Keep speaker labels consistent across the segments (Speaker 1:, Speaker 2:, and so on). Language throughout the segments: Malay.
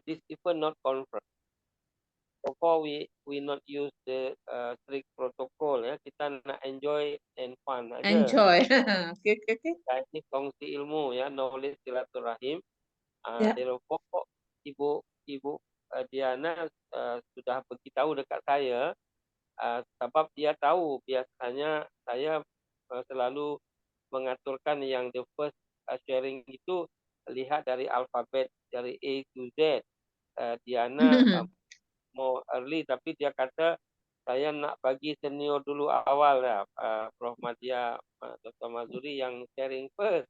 Speaker 1: this even not confirmed. Therefore, we not use the strict protocol ya. Kita nak enjoy and fun aja.
Speaker 2: Enjoy. Okay, okay, okay.
Speaker 1: Ini kongsi ilmu ya, knowledge silaturahim.
Speaker 2: Ya.
Speaker 1: Therefore, ibu Diana sudah beritahu dekat saya, sebab dia tahu biasanya saya selalu mengaturkan yang the first sharing itu lihat dari alfabet dari A to Z. Diana mau early tapi dia kata saya nak bagi senior dulu awal ya, Prof Madya, Dr. Mazuri yang sharing first.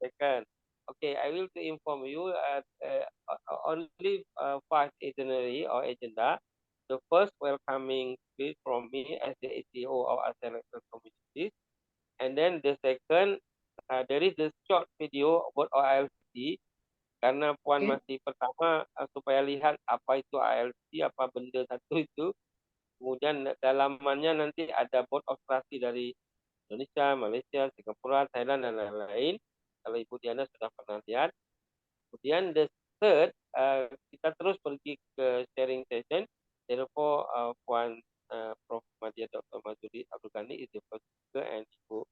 Speaker 1: Second. Okay, I will to inform you only 5 itinerary or agenda. The first welcoming speech from me as the ACO of ASEAN Electoral Communities. And then the second, there is a short video about ALC. Karena Puan
Speaker 2: Okay.
Speaker 1: masih pertama, supaya lihat apa itu ALC, apa benda satu itu. Kemudian dalamannya nanti ada board of trustee dari Indonesia, Malaysia, Singapura, Thailand, dan lain-lain. Kalau Ibu Diana sudah pernah lihat. Kemudian the third, kita terus pergi ke sharing session. Therefore, Puan Prof. Madya Dr. Mazuri Abdul Ghani is the first speaker and Ibu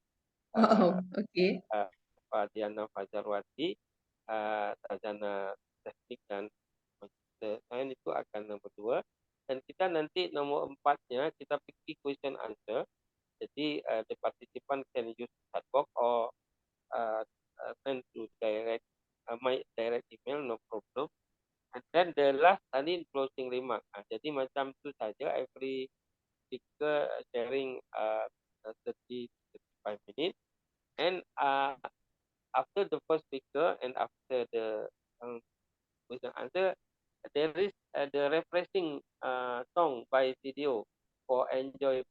Speaker 2: Wow, okay.
Speaker 1: Pak Diana Fajarwati, sarjana teknik dan sains itu akan nomor 2. Dan kita nanti nomor 4-nya kita pergi question answer. Jadi the participant can use chat box or send to direct my direct email, no problem. And then the last tadi closing remark. Jadi macam tu saja, every speaker sharing 30-35 minutes. And after the first speaker and after the question answer, there is the refreshing song by video for enjoy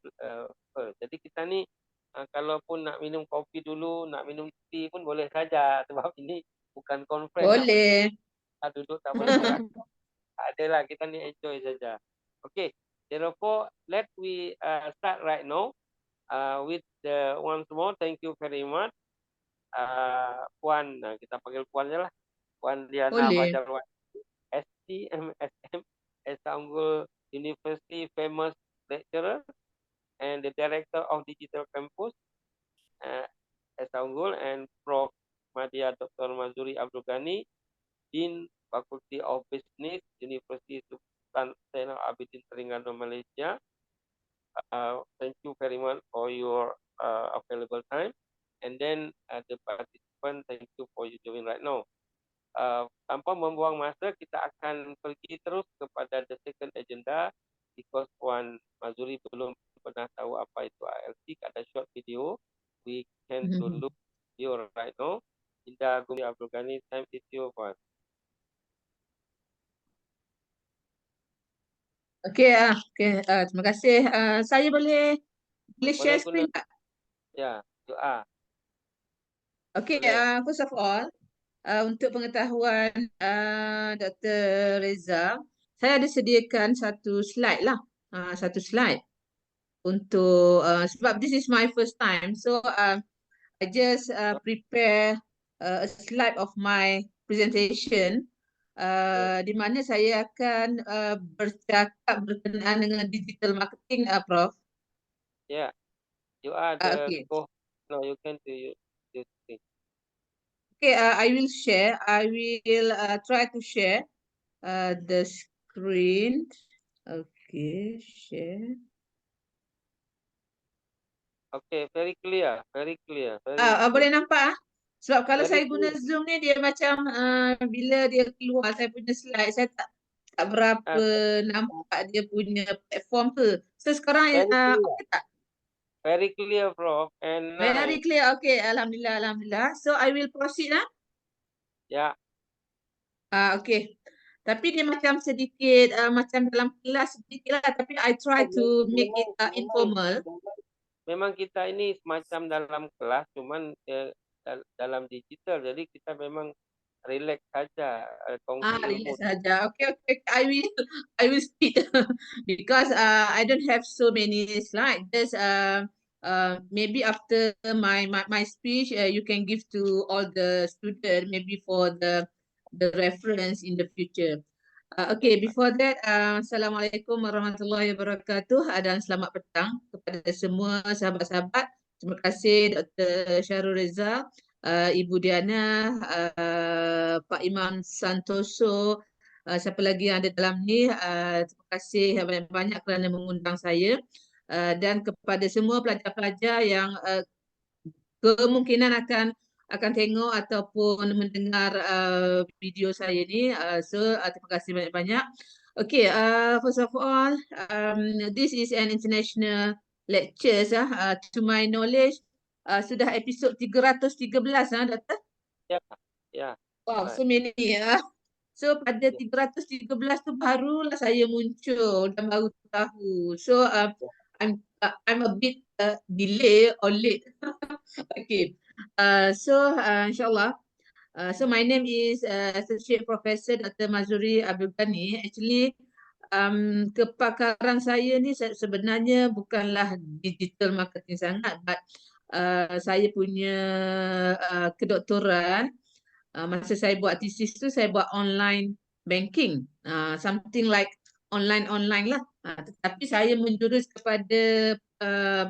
Speaker 1: first. Jadi kita ni kalaupun nak minum kopi dulu, nak minum tea pun boleh saja sebab ini bukan conference nak
Speaker 2: Boleh.
Speaker 1: duduk tak bergerak. Adalah kita ni enjoy saja. Okay, therefore let we start right now with the once more. Thank you very much, Puan. Kita panggil Puan je lah. Puan Diana
Speaker 2: Boleh.
Speaker 1: Fajarwati, STMSM, Esa Unggul University famous lecturer and the director of Digital Campus, Esa Unggul, and Prof. Madya Dr. Mazuri Abdul Ghani, Dean Faculty of Business, University Sultan Zainal Abidin Terengganu, Malaysia. Thank you very much for your available time. And then the participant, thank you for you doing right now. Tanpa membuang masa, kita akan pergi terus kepada the second agenda because Puan Mazuri belum pernah tahu apa itu ALC. Ada short video. We can to look video right now. Indah Gumi Abdul Ghani, time is your Puan.
Speaker 2: Okay, okay. Terima kasih. Saya boleh share
Speaker 1: Boleh guna,
Speaker 2: screen tak?
Speaker 1: ya, doa.
Speaker 2: Okay,
Speaker 1: Boleh.
Speaker 2: first of all, untuk pengetahuan Dr. Reza, saya ada sediakan satu slide lah. Satu slide untuk sebab this is my first time. So I just prepare a slide of my presentation di mana saya akan bercakap berkenaan dengan digital marketing, Prof.
Speaker 1: Yeah, you are the
Speaker 2: Okay.
Speaker 1: no, you can do your thing.
Speaker 2: Okay, I will share. I will try to share the screen. Okay, share.
Speaker 1: Okay, very clear, very clear.
Speaker 2: Boleh nampak? Sebab kalau
Speaker 1: Very
Speaker 2: saya guna
Speaker 1: clear.
Speaker 2: Zoom ni dia macam bila dia keluar saya punya slide, saya tak berapa nampak dia punya platform ke. So sekarang
Speaker 1: Very clear.
Speaker 2: okay tak?
Speaker 1: Very clear, Prof. And
Speaker 2: Very
Speaker 1: nice.
Speaker 2: clear. Okay, alhamdulillah, alhamdulillah. So I will proceed lah.
Speaker 1: Ya,
Speaker 2: Okay. Tapi dia macam sedikit macam dalam kelas sedikit lah. Tapi I try to make it informal.
Speaker 1: memang kita ini semacam dalam kelas, cuman dalam digital. Jadi kita memang relax saja, kongsi ilmu.
Speaker 2: Relax saja. Okay, okay. I will speak because I don't have so many slides. Just maybe after my speech, you can give to all the students. Maybe for the the reference in the future. Okay, before that, Assalamualaikum warahmatullahi wabarakatuh dan selamat petang kepada semua sahabat-sahabat. Terima kasih Dr. Syahrul Reza, Ibu Diana, Pak Imam Santoso, siapa lagi yang ada dalam ni. Terima kasih banyak-banyak kerana mengundang saya. Dan kepada semua pelajar-pelajar yang kemungkinan akan tengok ataupun mendengar video saya ni. Terima kasih banyak-banyak. Okay, first of all, this is an international lectures. To my knowledge, sudah episod 313, Doktor?
Speaker 1: Ya, ya.
Speaker 2: Wow,
Speaker 1: Right.
Speaker 2: so many. So pada
Speaker 1: Ya.
Speaker 2: 313 tu barulah saya muncul dan baru tahu. So I'm a bit delay or late. Okay. InsyaAllah. So my name is Associate Professor Dr. Mazuri Abdul Ghani. Actually, kepakaran saya ni sebenarnya bukanlah digital marketing sangat, but saya punya kedoktoran, masa saya buat thesis tu saya buat online banking, something like online lah. Tetapi saya menjurus kepada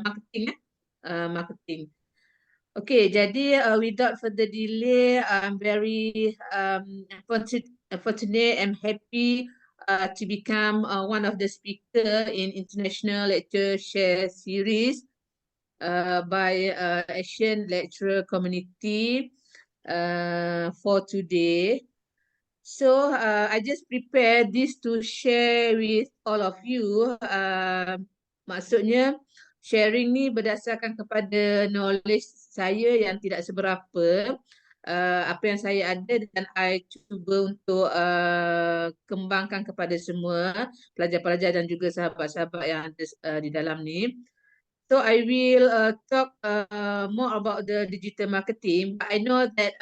Speaker 2: marketing. Marketing. Okay, jadi without further delay, I'm very fortunate and happy to become one of the speaker in International Lecture Share Series by Asian Lecturer Community for today. So I just prepared this to share with all of you. Maksudnya sharing ni berdasarkan kepada knowledge saya yang tidak seberapa, apa yang saya ada, dan I cuba untuk kembangkan kepada semua pelajar-pelajar dan juga sahabat-sahabat yang ada di dalam ni. So I will talk more about the digital marketing. But I know that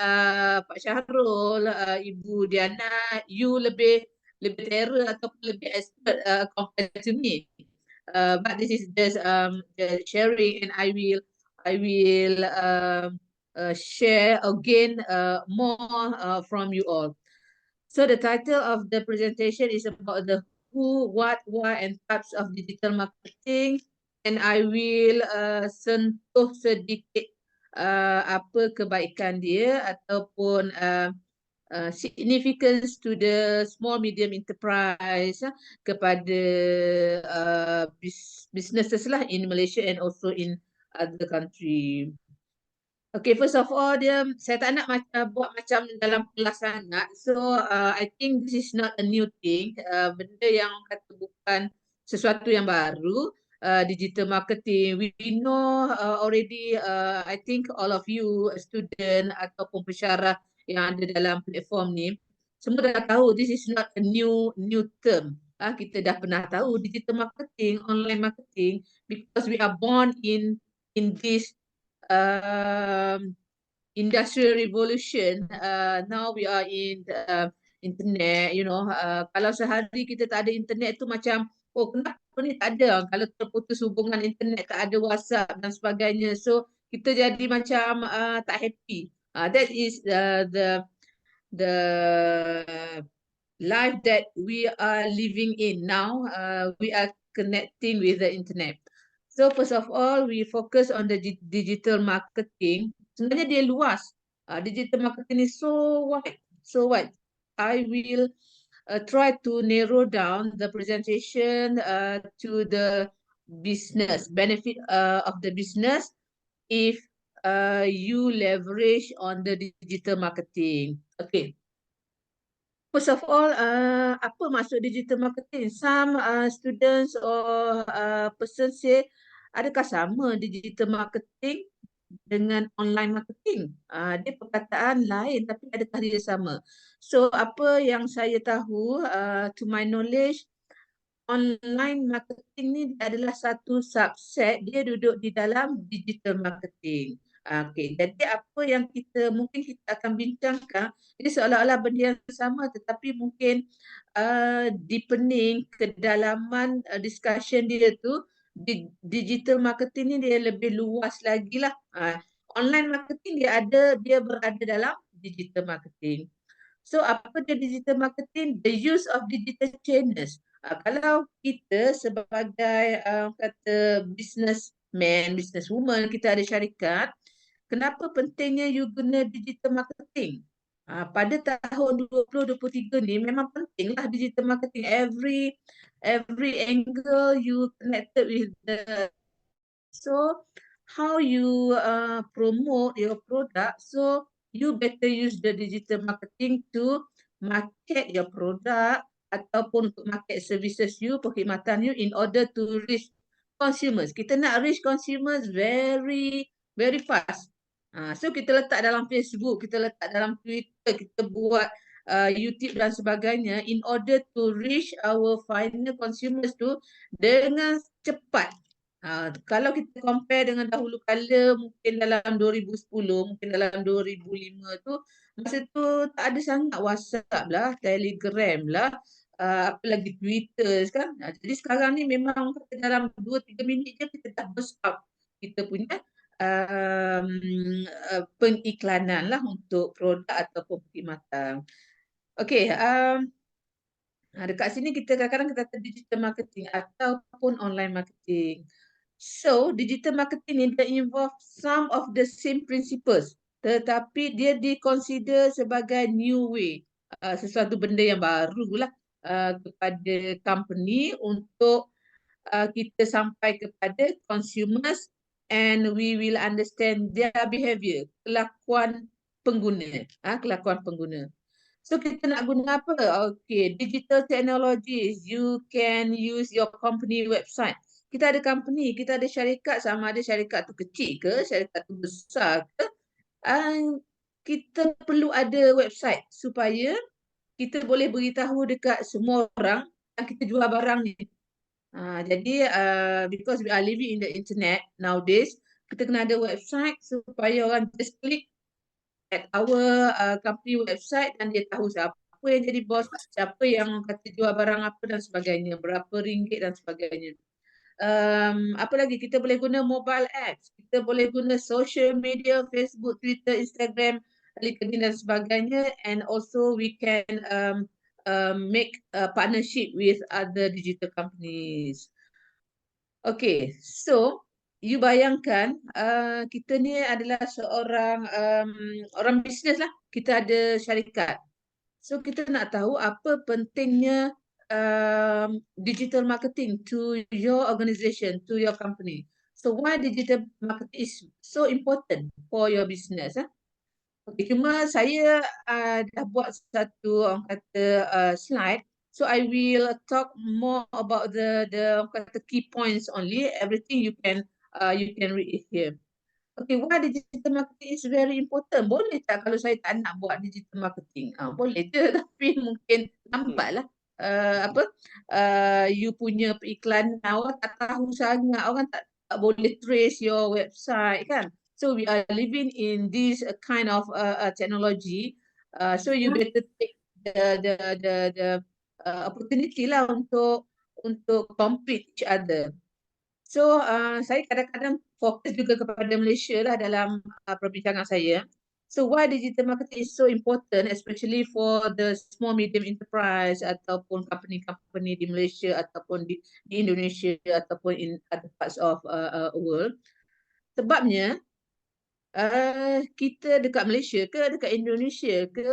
Speaker 2: Pak Syahrul, Ibu Diana, you lebih terror ataupun lebih expert compared to me. But this is just the sharing, and I will share again more from you all. So the title of the presentation is about the who, what, why, and types of digital marketing. And I will sentuh sedikit apa kebaikan dia ataupun significance to the small medium enterprise kepada businesses lah in Malaysia and also in other country. Okay, first of all, saya tak nak buat macam dalam kelas sangat. So, I think this is not a new thing. Benda yang kata bukan sesuatu yang baru. Digital marketing, we know already, I think all of you, student ataupun pensyarah yang ada dalam platform ni, semua dah tahu this is not a new term. Kita dah pernah tahu digital marketing, online marketing, because we are born in this industrial revolution. Now we are in the internet, kalau sehari kita tak ada internet tu macam, oh kenapa ni tak ada, kalau terputus hubungan internet, tak ada WhatsApp dan sebagainya, so kita jadi macam tak happy. That is the life that we are living in now. We are connecting with the internet. So first of all, we focus on the digital marketing. Sebenarnya dia luas. Digital marketing is so wide. So wide. I will try to narrow down the presentation to the business, benefit of the business if you leverage on the digital marketing. Okay. First of all, apa maksud digital marketing? Some students or person say, adakah sama digital marketing dengan online marketing? Dia perkataan lain, tapi adakah dia sama? So, apa yang saya tahu, to my knowledge, online marketing ni adalah satu subset, dia duduk di dalam digital marketing. Okay, jadi apa yang mungkin kita akan bincangkan, ini seolah-olah benda yang sama, tetapi mungkin deepening, kedalaman discussion dia tu, digital marketing ni dia lebih luas lagi lah. Online marketing dia berada dalam digital marketing. So apa dia digital marketing? The use of digital channels. Kalau kita sebagai kata businessman, businesswoman, kita ada syarikat, kenapa pentingnya you guna digital marketing? Pada tahun 2023 ni memang pentinglah digital marketing. Every angle you connected with the, so how you promote your product, so you better use the digital marketing to market your product ataupun untuk market services you, perkhidmatan you in order to reach consumers. Kita nak reach consumers very fast. So kita letak dalam Facebook, kita letak dalam Twitter, kita buat YouTube dan sebagainya in order to reach our final consumers tu dengan cepat. Kalau kita compare dengan dahulu kala, mungkin dalam 2010, mungkin dalam 2005 tu, masa tu tak ada sangat WhatsApp lah, Telegram lah, apa lagi Twitter kan. Jadi sekarang ni memang dalam 2-3 minit je kita dah burst up kita punya um, pengiklanan lah untuk produk ataupun perkhidmatan. Okey, dekat sini kita kadang-kadang kita kata digital marketing ataupun online marketing. So, digital marketing ni dia involve some of the same principles, tetapi dia diconsider sebagai new way, sesuatu benda yang baru lah kepada company untuk kita sampai kepada consumers and we will understand their behavior, kelakuan pengguna, kelakuan pengguna. So kita nak guna apa? Okay, digital technologies. You can use your company website. Kita ada company, kita ada syarikat, sama ada syarikat tu kecil ke, syarikat tu besar ke. Kita perlu ada website supaya kita boleh beritahu dekat semua orang yang kita jual barang ni. Jadi because we are living in the internet nowadays, kita kena ada website supaya orang just click at our company website dan dia tahu siapa yang jadi bos, siapa yang kata jual barang apa dan sebagainya, berapa ringgit dan sebagainya. Apa lagi? Kita boleh guna mobile apps, kita boleh guna social media, Facebook, Twitter, Instagram, LinkedIn dan sebagainya, and also we can make a partnership with other digital companies. Okay, so you bayangkan kita ni adalah seorang orang bisnes lah. Kita ada syarikat. So kita nak tahu apa pentingnya digital marketing to your organization, to your company. So why digital marketing is so important for your business? Okay, cuma saya dah buat satu orang kata slide. So I will talk more about the kata key points only. Everything you can read it here. Okay, why digital marketing is very important? Boleh tak kalau saya tak nak buat digital marketing? Boleh je, tapi mungkin nampaklah apa you punya periklanan orang tak tahu sangat, orang tak boleh trace your website kan. So we are living in this kind of technology. So you better take the opportunity lah untuk compete each other. So saya kadang-kadang fokus juga kepada Malaysia lah dalam perbincangan saya. So why digital marketing is so important, especially for the small medium enterprise ataupun company-company di Malaysia ataupun di Indonesia ataupun in other parts of world. Sebabnya kita dekat Malaysia ke dekat Indonesia ke,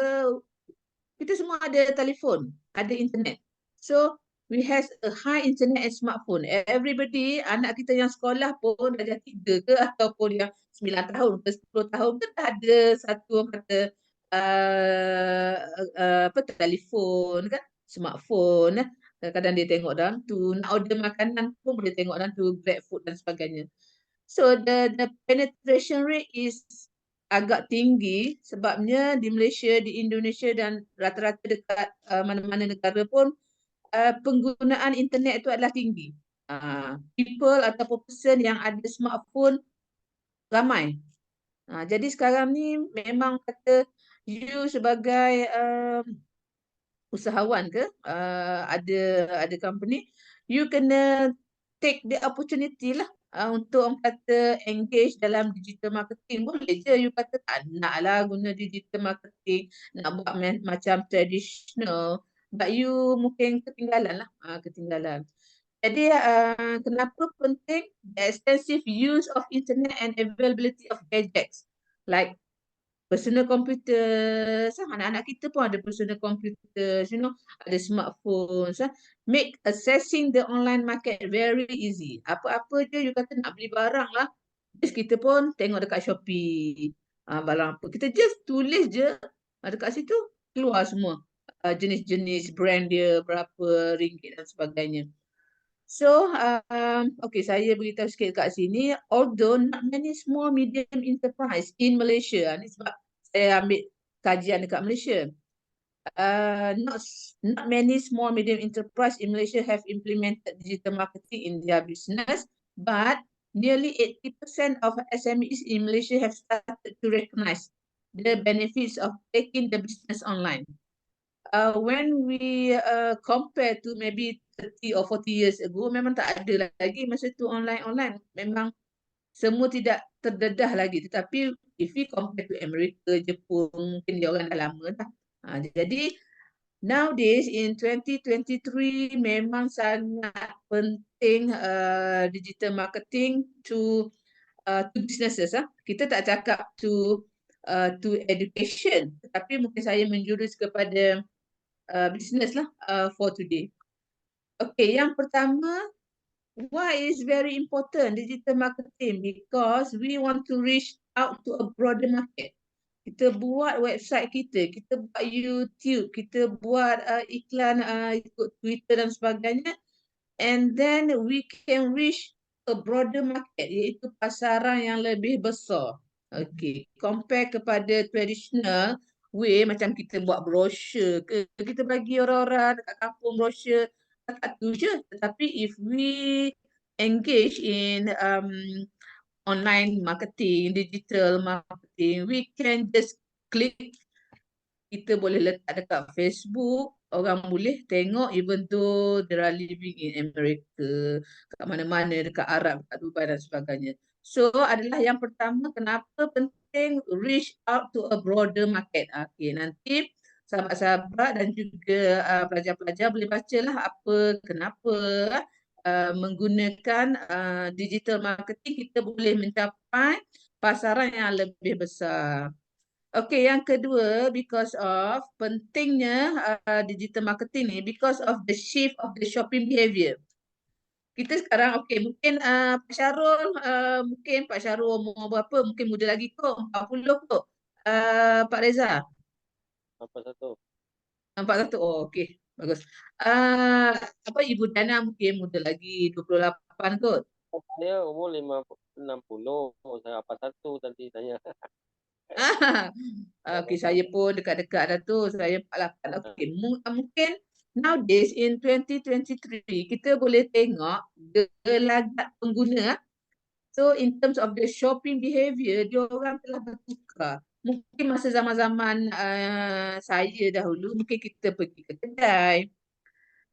Speaker 2: kita semua ada telefon, ada internet. So we have a high internet and smartphone. Everybody, anak kita yang sekolah pun darjah 3 ke ataupun yang 9 tahun ke 10 tahun ke dah ada satu orang kata apa telefon kan, smartphone. Kadang-kadang dia tengok dalam tu, nak order makanan pun boleh tengok dalam tu, GrabFood dan sebagainya. So the penetration rate is agak tinggi sebabnya di Malaysia, di Indonesia dan rata-rata dekat mana-mana negara pun penggunaan internet itu adalah tinggi. People ataupun person yang ada smartphone ramai. Jadi sekarang ni memang kata you sebagai usahawan ke ada company, you kena take the opportunity lah untuk orang kata engage dalam digital marketing, boleh je you kata tak nak lah guna digital marketing, nak buat macam traditional, but you mungkin ketinggalan lah, ketinggalan. Jadi kenapa penting the extensive use of internet and availability of gadgets like personal computers, anak-anak kita pun ada personal computers, ada smartphones, make accessing the online market very easy. Apa-apa je you kata nak beli barang lah, just kita pun tengok dekat Shopee, barang apa. Kita just tulis je dekat situ, keluar semua. Jenis-jenis brand dia, berapa ringgit dan sebagainya. So, okay, saya beritahu sikit kat sini, although not many small medium enterprise in Malaysia, ni sebab saya ambil kajian dekat Malaysia. Not many small medium enterprise in Malaysia have implemented digital marketing in their business, but nearly 80% of SMEs in Malaysia have started to recognize the benefits of taking the business online. When we compare to maybe 30 or 40 years ago, memang tak ada lagi masa tu online. Memang semua tidak terdedah lagi. Tetapi if we compare to Amerika, Jepun, mungkin dia orang dah lama dah. Jadi nowadays in 2023 memang sangat penting digital marketing to businesses. Kita tak cakap to education, tetapi mungkin saya menjurus kepada business lah for today. Okay, yang pertama, why is very important digital marketing? Because we want to reach out to a broader market. Kita buat website kita buat YouTube, kita buat iklan ikut Twitter dan sebagainya, and then we can reach a broader market, iaitu pasaran yang lebih besar. Okay, compare kepada traditional way, macam kita buat brochure ke, kita bagi orang-orang dekat kampung brochure, tak tu je. Tetapi if we engage in online marketing, digital marketing, we can just click, kita boleh letak dekat Facebook, orang boleh tengok even though they are living in America, kat mana-mana, dekat Arab, dekat Dubai dan sebagainya. So adalah yang pertama, kenapa penting reach out to a broader market. Okay, nanti sahabat-sahabat dan juga pelajar-pelajar boleh bacalah apa, kenapa menggunakan digital marketing kita boleh mencapai pasaran yang lebih besar. Okay, yang kedua, because of pentingnya digital marketing ni, because of the shift of the shopping behavior. Kita sekarang, okay, mungkin Pak Syarul, mungkin Pak Syarul umur berapa, mungkin muda lagi kot, 40 kot. Pak Reza,
Speaker 1: 41.
Speaker 2: 41, oh okay, bagus. Apa Ibu Dana mungkin muda lagi, 28 kot.
Speaker 1: Saya umur 60. Saya 41 nanti saya.
Speaker 2: Okay, saya pun dekat-dekat dah tu. Saya 48. Okay, mungkin nowadays in 2023 kita boleh tengok gelagat pengguna. So in terms of the shopping behavior, dia orang telah bertukar. Mungkin masa zaman-zaman saya dahulu, mungkin kita pergi ke kedai,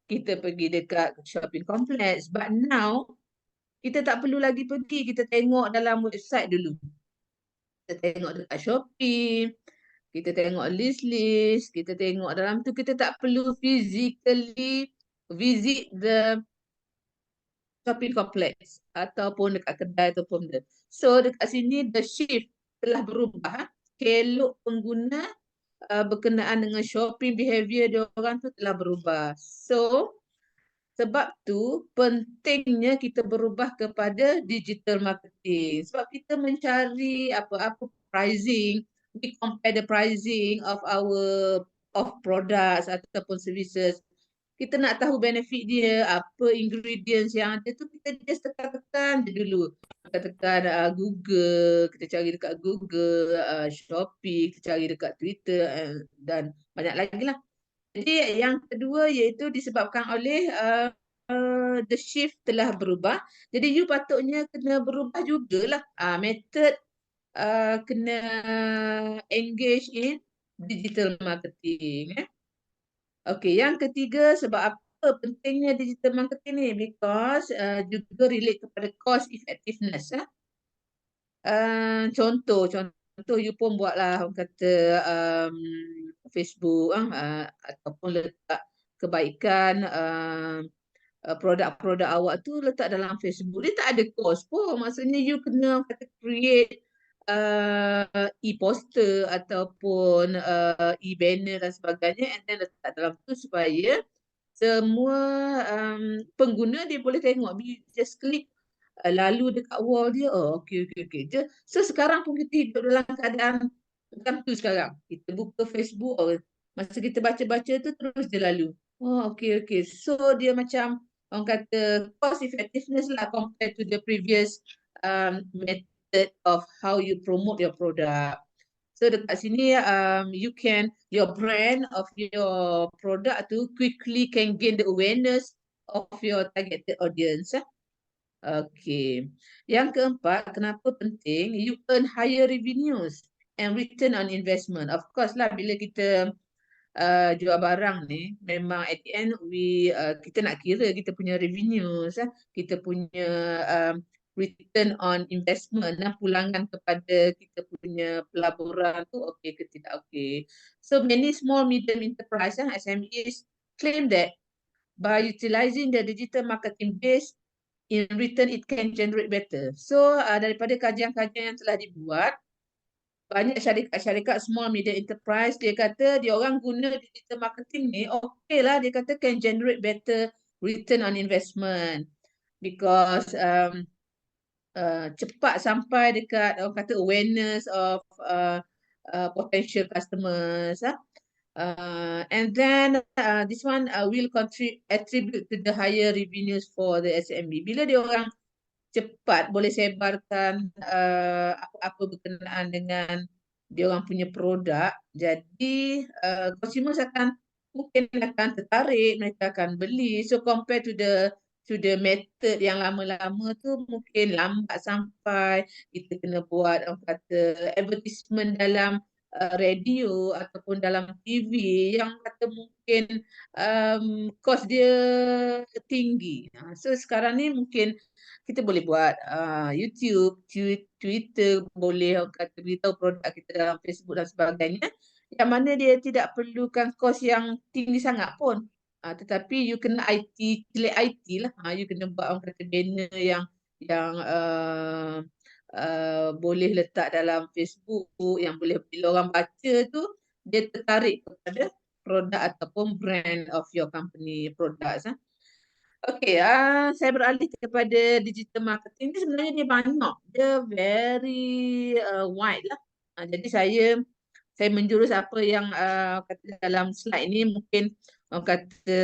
Speaker 2: kita pergi dekat shopping complex. But now, kita tak perlu lagi pergi. Kita tengok dalam website dulu. Kita tengok dekat Shopee, kita tengok list, kita tengok dalam tu, kita tak perlu physically visit the shopping complex ataupun dekat kedai ataupun the. So dekat sini the shift telah berubah. Kelok pengguna berkenaan dengan shopping behavior dia orang tu telah berubah. So sebab tu pentingnya kita berubah kepada digital marketing. Sebab kita mencari apa-apa pricing, we compare the pricing of our products ataupun services. Kita nak tahu benefit dia, apa ingredients yang ada tu, kita just tekan-tekan je dulu. Tekan Google, kita cari dekat Google, Shopee, kita cari dekat Twitter dan banyak lagi lah. Jadi yang kedua iaitu disebabkan oleh the shift telah berubah. Jadi you patutnya kena berubah jugalah method kena engage in digital marketing. Okay, yang ketiga sebab kenapa pentingnya digital marketing ni? Because juga relate kepada cost effectiveness. Contoh you pun buatlah orang kata Facebook ataupun letak kebaikan produk-produk awak tu letak dalam Facebook. Dia tak ada cost pun. Maksudnya you kena kata create e-poster ataupun e-banner dan sebagainya and then letak dalam tu supaya semua pengguna dia boleh tengok. Just click lalu dekat wall dia, oh okey. So sekarang pun kita hidup dalam keadaan macam tu sekarang. Kita buka Facebook, masa kita baca-baca tu terus dia lalu. Oh okey. So dia macam orang kata cost effectiveness lah compared to the previous method of how you promote your product. So dekat sini your brand of your product tu quickly can gain the awareness of your targeted audience. Okay. Yang keempat, kenapa penting? You earn higher revenues and return on investment. Of course lah, bila kita jual barang ni, memang at the end kita nak kira kita punya revenues, kita punya return on investment, pulangan kepada kita punya pelaburan tu okey ke tidak okey. So many small medium enterprise SMEs claim that by utilizing the digital marketing base, in return it can generate better. So daripada kajian-kajian yang telah dibuat, banyak syarikat-syarikat small medium enterprise dia kata dia orang guna digital marketing ni okey lah, dia kata can generate better return on investment because cepat sampai dekat orang kata awareness of potential customers. And then this one will attribute to the higher revenues for the SMB. Bila dia orang cepat boleh sebarkan apa-apa berkenaan dengan dia orang punya produk, jadi consumers mungkin akan tertarik, mereka akan beli. So compared to the method yang lama-lama tu mungkin lambat sampai, kita kena buat orang kata advertisement dalam radio ataupun dalam TV yang kata mungkin cost dia tinggi. So sekarang ni mungkin kita boleh buat YouTube, Twitter, boleh orang kata beritahu produk kita dalam Facebook dan sebagainya, yang mana dia tidak perlukan kos yang tinggi sangat pun. Tetapi you kena celik IT lah. You kena buat orang kata banner yang boleh letak dalam Facebook, yang boleh bila orang baca tu dia tertarik kepada produk ataupun brand of your company products. Okay, saya beralih kepada digital marketing. Ini sebenarnya dia banyak, dia very wide lah. Jadi saya menjurus apa yang kata dalam slide ni mungkin orang kata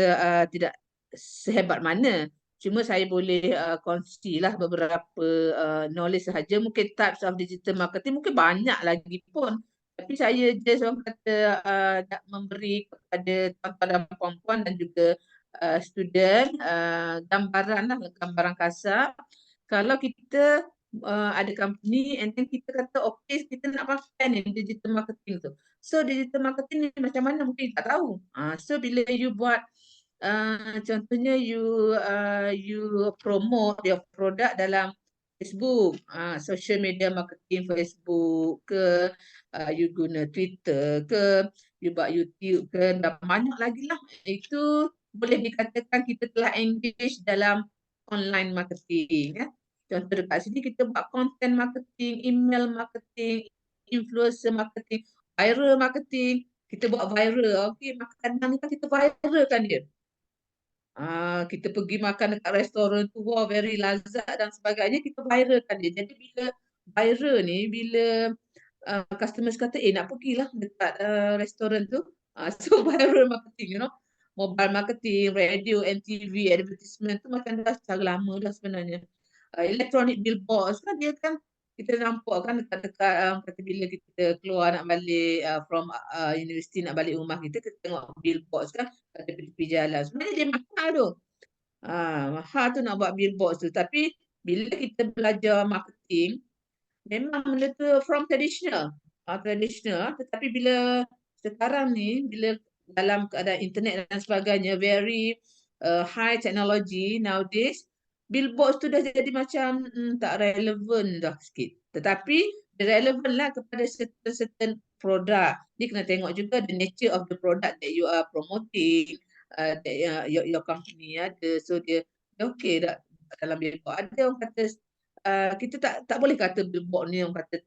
Speaker 2: tidak sehebat mana. Cuma saya boleh kongsi lah beberapa knowledge sahaja. Mungkin types of digital marketing mungkin banyak lagi pun. Tapi saya just orang kata nak memberi kepada tuan-tuan dan puan-puan dan juga student gambaran kasar. Kalau kita ada company and then kita kata okay, kita nak pakai ni digital marketing tu. So digital marketing ni macam mana mungkin tak tahu. So bila you buat contohnya you promote your product dalam Facebook, social media marketing Facebook ke, you guna Twitter ke, you buat YouTube ke, dan banyak lagi lah. Itu boleh dikatakan kita telah engage dalam online marketing. Contoh dekat sini kita buat content marketing, email marketing, influencer marketing, viral marketing. Kita buat viral, okey, makanan ni kan kita viralkan dia. Kita pergi makan dekat restoran tu, wow, very lazat dan sebagainya, kita viralkan dia. Jadi bila viral ni, bila customers kata, nak pergilah dekat restoran tu. So viral marketing, mobile marketing, radio, NTV, advertisement tu macam dah secara lama dah sebenarnya. Electronic billboards kan dia kan kita nampak kan dekat-dekat kata bila kita keluar nak balik from universiti nak balik rumah kita tengok billboards kan kat tepi-tepi jalan. Sebenarnya dia mahal tu. Mahal tu nak buat billboards tu. Tapi bila kita belajar marketing, memang benda tu from traditional. Tetapi bila sekarang ni, bila dalam keadaan internet dan sebagainya, very high technology nowadays, billboards tu dah jadi macam tak relevan dah sikit. Tetapi dia relevan lah kepada certain produk. Dia kena tengok juga the nature of the product that you are promoting, that your company ada. So dia okey tak dalam billboard. Ada orang kata kita tak boleh kata billboard ni orang kata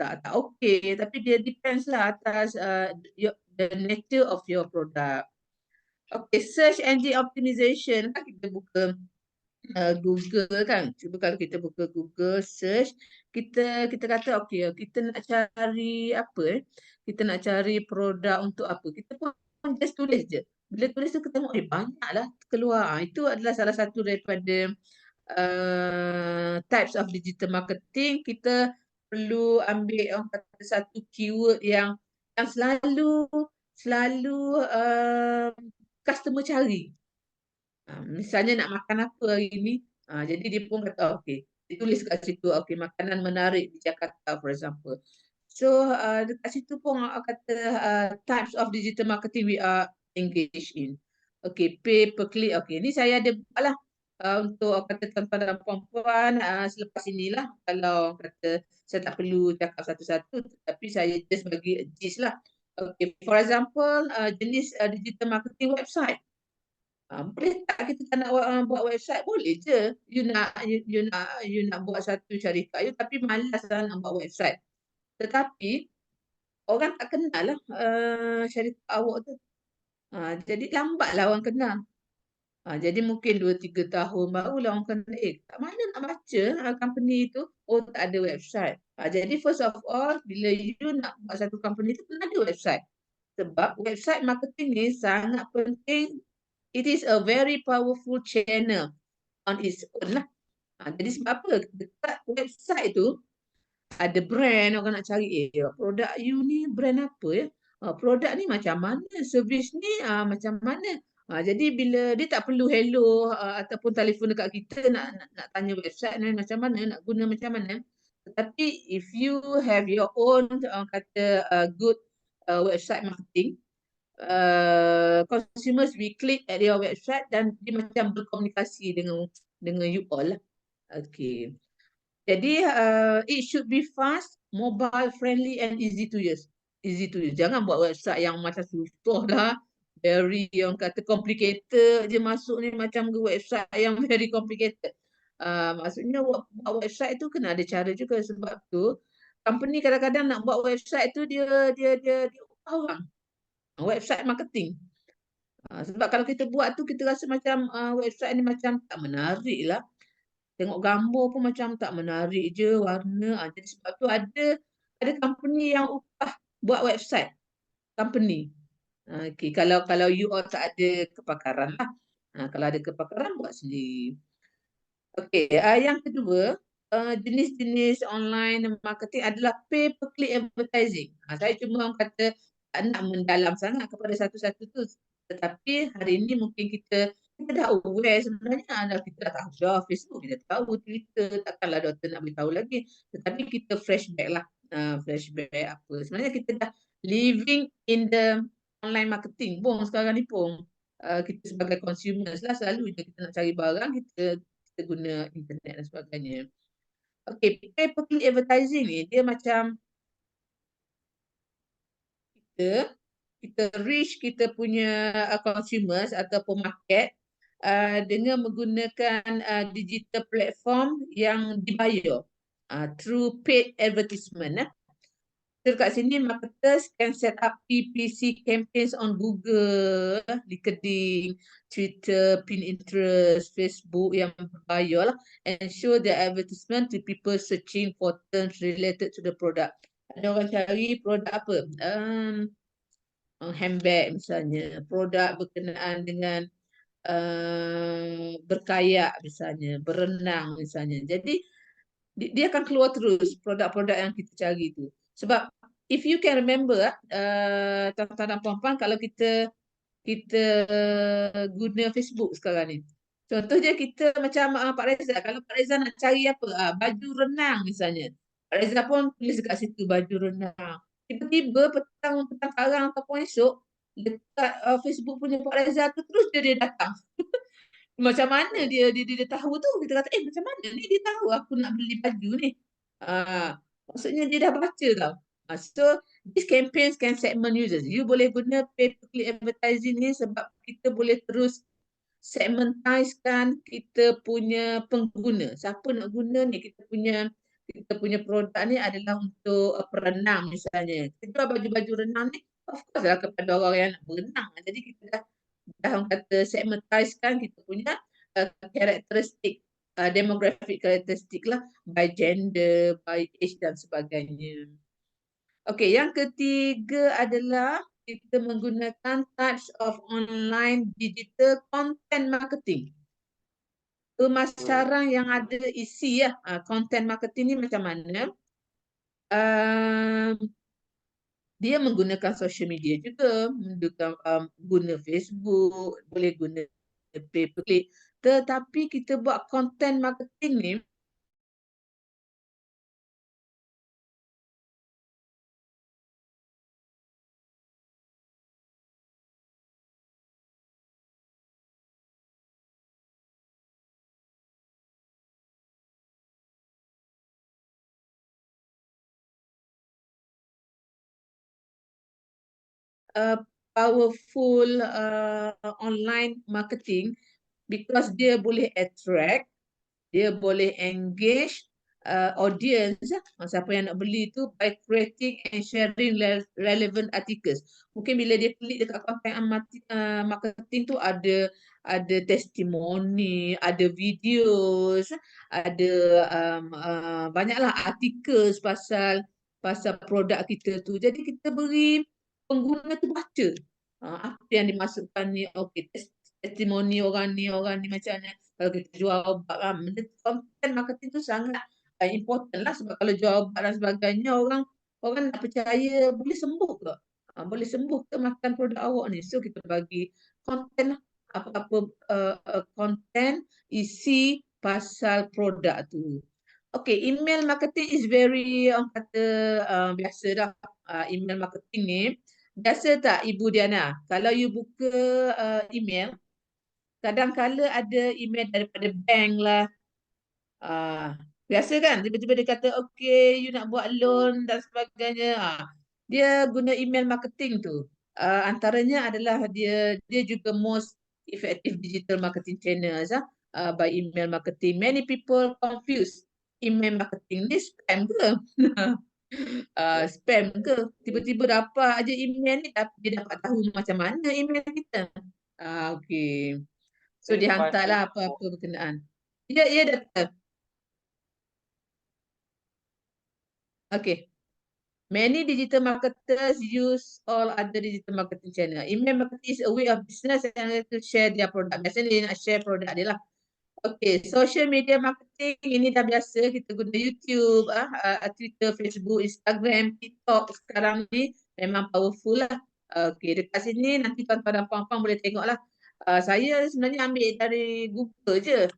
Speaker 2: tak okey, tapi dia depends lah atas the nature of your product. Okay, search engine optimization kan kita buka Google kan. Cuba kalau kita buka Google search, kita kata okey, kita nak cari apa Kita nak cari produk untuk apa? Kita pun just tulis je. Bila tulis tu kita tengok banyaklah keluar. Itu adalah salah satu daripada types of digital marketing. Kita perlu ambil orang kata satu keyword yang selalu customer cari. Misalnya nak makan apa hari ni, jadi dia pun kata okey, dia tulis kat situ okey makanan menarik di Jakarta for example. So dekat situ pun kata types of digital marketing we are engaged in. Okey, pay per click. Okey, ni saya ada buatlah untuk orang kata tuan-tuan dan puan-puan selepas inilah kalau orang kata saya tak perlu cakap satu-satu tapi saya just bagi gist lah. Okey, for example jenis digital marketing website. Boleh tak kita tak nak buat website? Boleh je. You nak buat satu syarikat you tapi malas lah nak buat website. Tetapi orang tak kenal lah syarikat awak tu. Jadi lambatlah orang kenal. Jadi mungkin 2-3 tahun barulah orang kenal. Kat mana nak baca company tu? Oh, tak ada website. Jadi first of all, bila you nak buat satu company tu, kena ada website. Sebab website marketing ni sangat penting. It is a very powerful channel on its own lah. Jadi sebab apa? Dekat website tu ada brand orang nak cari produk you ni brand apa ya? Produk ni macam mana? Servis ni macam mana? Jadi bila dia tak perlu hello ataupun telefon dekat kita nak tanya website ni macam mana, nak guna macam mana. Tetapi if you have your own kata good website marketing, consumers we click at your website dan dia macam berkomunikasi dengan you all lah. Okay. Jadi it should be fast, mobile friendly and easy to use. Easy to use. Jangan buat website yang macam susah lah. Very yang kata complicated je masuk ni macam website yang very complicated. Maksudnya buat website tu kena ada cara juga sebab tu company kadang-kadang nak buat website tu dia upah orang. Website marketing. Sebab kalau kita buat tu kita rasa macam website ni macam tak menarik lah. Tengok gambar pun macam tak menarik je warna. Jadi sebab tu ada company yang upah buat website company. Okay, kalau you all tak ada kepakaran lah. Kalau ada kepakaran buat sendiri. Okay, yang kedua jenis-jenis online marketing adalah pay per click advertising. Saya cuma orang kata tak nak mendalam sangat kepada satu-satu tu. Tetapi hari ini mungkin kita dah aware sebenarnya. Kita dah tahu dah Facebook, kita tahu Twitter. Takkanlah doktor nak beritahu lagi. Tetapi kita flashback lah. Flashback apa. Sebenarnya kita dah living in the online marketing pun sekarang ni pun. Kita sebagai consumers lah selalu je kita nak cari barang, kita guna internet dan sebagainya. Okay, pay per click advertising ni dia macam kita reach kita punya consumers ataupun market dengan menggunakan digital platform yang dibayar through paid advertisement. So kat sini marketers can set up PPC campaigns on Google, LinkedIn, Twitter, Pinterest, Facebook yang berbayar lah and show the advertisement to people searching for terms related to the product. Ada orang cari produk apa? Handbag misalnya, produk berkenaan dengan berkayak misalnya, berenang misalnya. Jadi dia akan keluar terus produk-produk yang kita cari tu. Sebab if you can remember tuan-tuan dan puan-puan kalau kita guna Facebook sekarang ni. Contohnya kita macam Pak Reza, kalau Pak Reza nak cari apa? Baju renang misalnya. Pak Reza pun tulis dekat situ baju renang. Tiba-tiba petang karang ataupun esok dekat Facebook punya Pak Reza tu, terus dia datang. Macam mana dia tahu tu? Kita kata, macam mana ni dia tahu aku nak beli baju ni? Maksudnya dia dah baca tau. So, these campaigns can segment users. You boleh guna pay-per-click advertising ni sebab kita boleh terus segmentizekan kita punya pengguna. Siapa nak guna ni? Kita punya produk ni adalah untuk perenang misalnya. Kita jual baju-baju renang ni, of course lah kepada orang yang nak berenang. Jadi kita dah orang kata segmentizekan kita punya karakteristik, demographic karakteristik lah, by gender, by age dan sebagainya. Okey, yang ketiga adalah kita menggunakan types of online digital content marketing. Pemasaran yang ada isi ya. Content marketing ni macam mana? Dia menggunakan social media juga, guna Facebook, boleh guna pay-per-click. Tetapi kita buat content marketing ni powerful online marketing because dia boleh attract, dia boleh engage audience, siapa yang nak beli tu, by creating and sharing relevant articles. Mungkin bila dia klik dekat content marketing tu ada testimoni, ada videos, ada banyaklah artikel pasal produk kita tu. Jadi kita beri pengguna tu baca apa yang dimasukkan ni, okey, testimoni orang ni macam mana. Kalau kita jual ubat kan, content marketing tu sangat important lah, sebab kalau jual ubat dan sebagainya, orang nak percaya boleh sembuh ke? Boleh sembuh ke makan produk awak ni? So kita bagi content lah, apa-apa content isi pasal produk tu. Okay, email marketing is very, orang kata biasa dah. Email marketing ni, biasa tak Ibu Diana? Kalau you buka email, kadang-kala ada email daripada bank lah. Biasa kan? Tiba-tiba dia kata, okay, you nak buat loan dan sebagainya. Dia guna email marketing tu. Antaranya adalah dia juga most effective digital marketing channels by email marketing. Many people confuse email marketing ni spam ke? Spam ke? Tiba-tiba dapat aja email ni, tapi dia dapat tahu macam mana email kita. Okay. So dihantarlah apa-apa berkenaan. Ya, Doktor. Okay. Many digital marketers use all other digital marketing channel. Email marketing is a way of business and to share their product. Biasanya dia nak share produk dia lah. Okay, social media marketing ini dah biasa. Kita guna YouTube, Twitter, Facebook, Instagram, TikTok sekarang ni memang powerful lah. Okay, dekat sini nanti tuan-tuan dan puan-puan boleh tengok lah. Saya sebenarnya ambil dari Google je.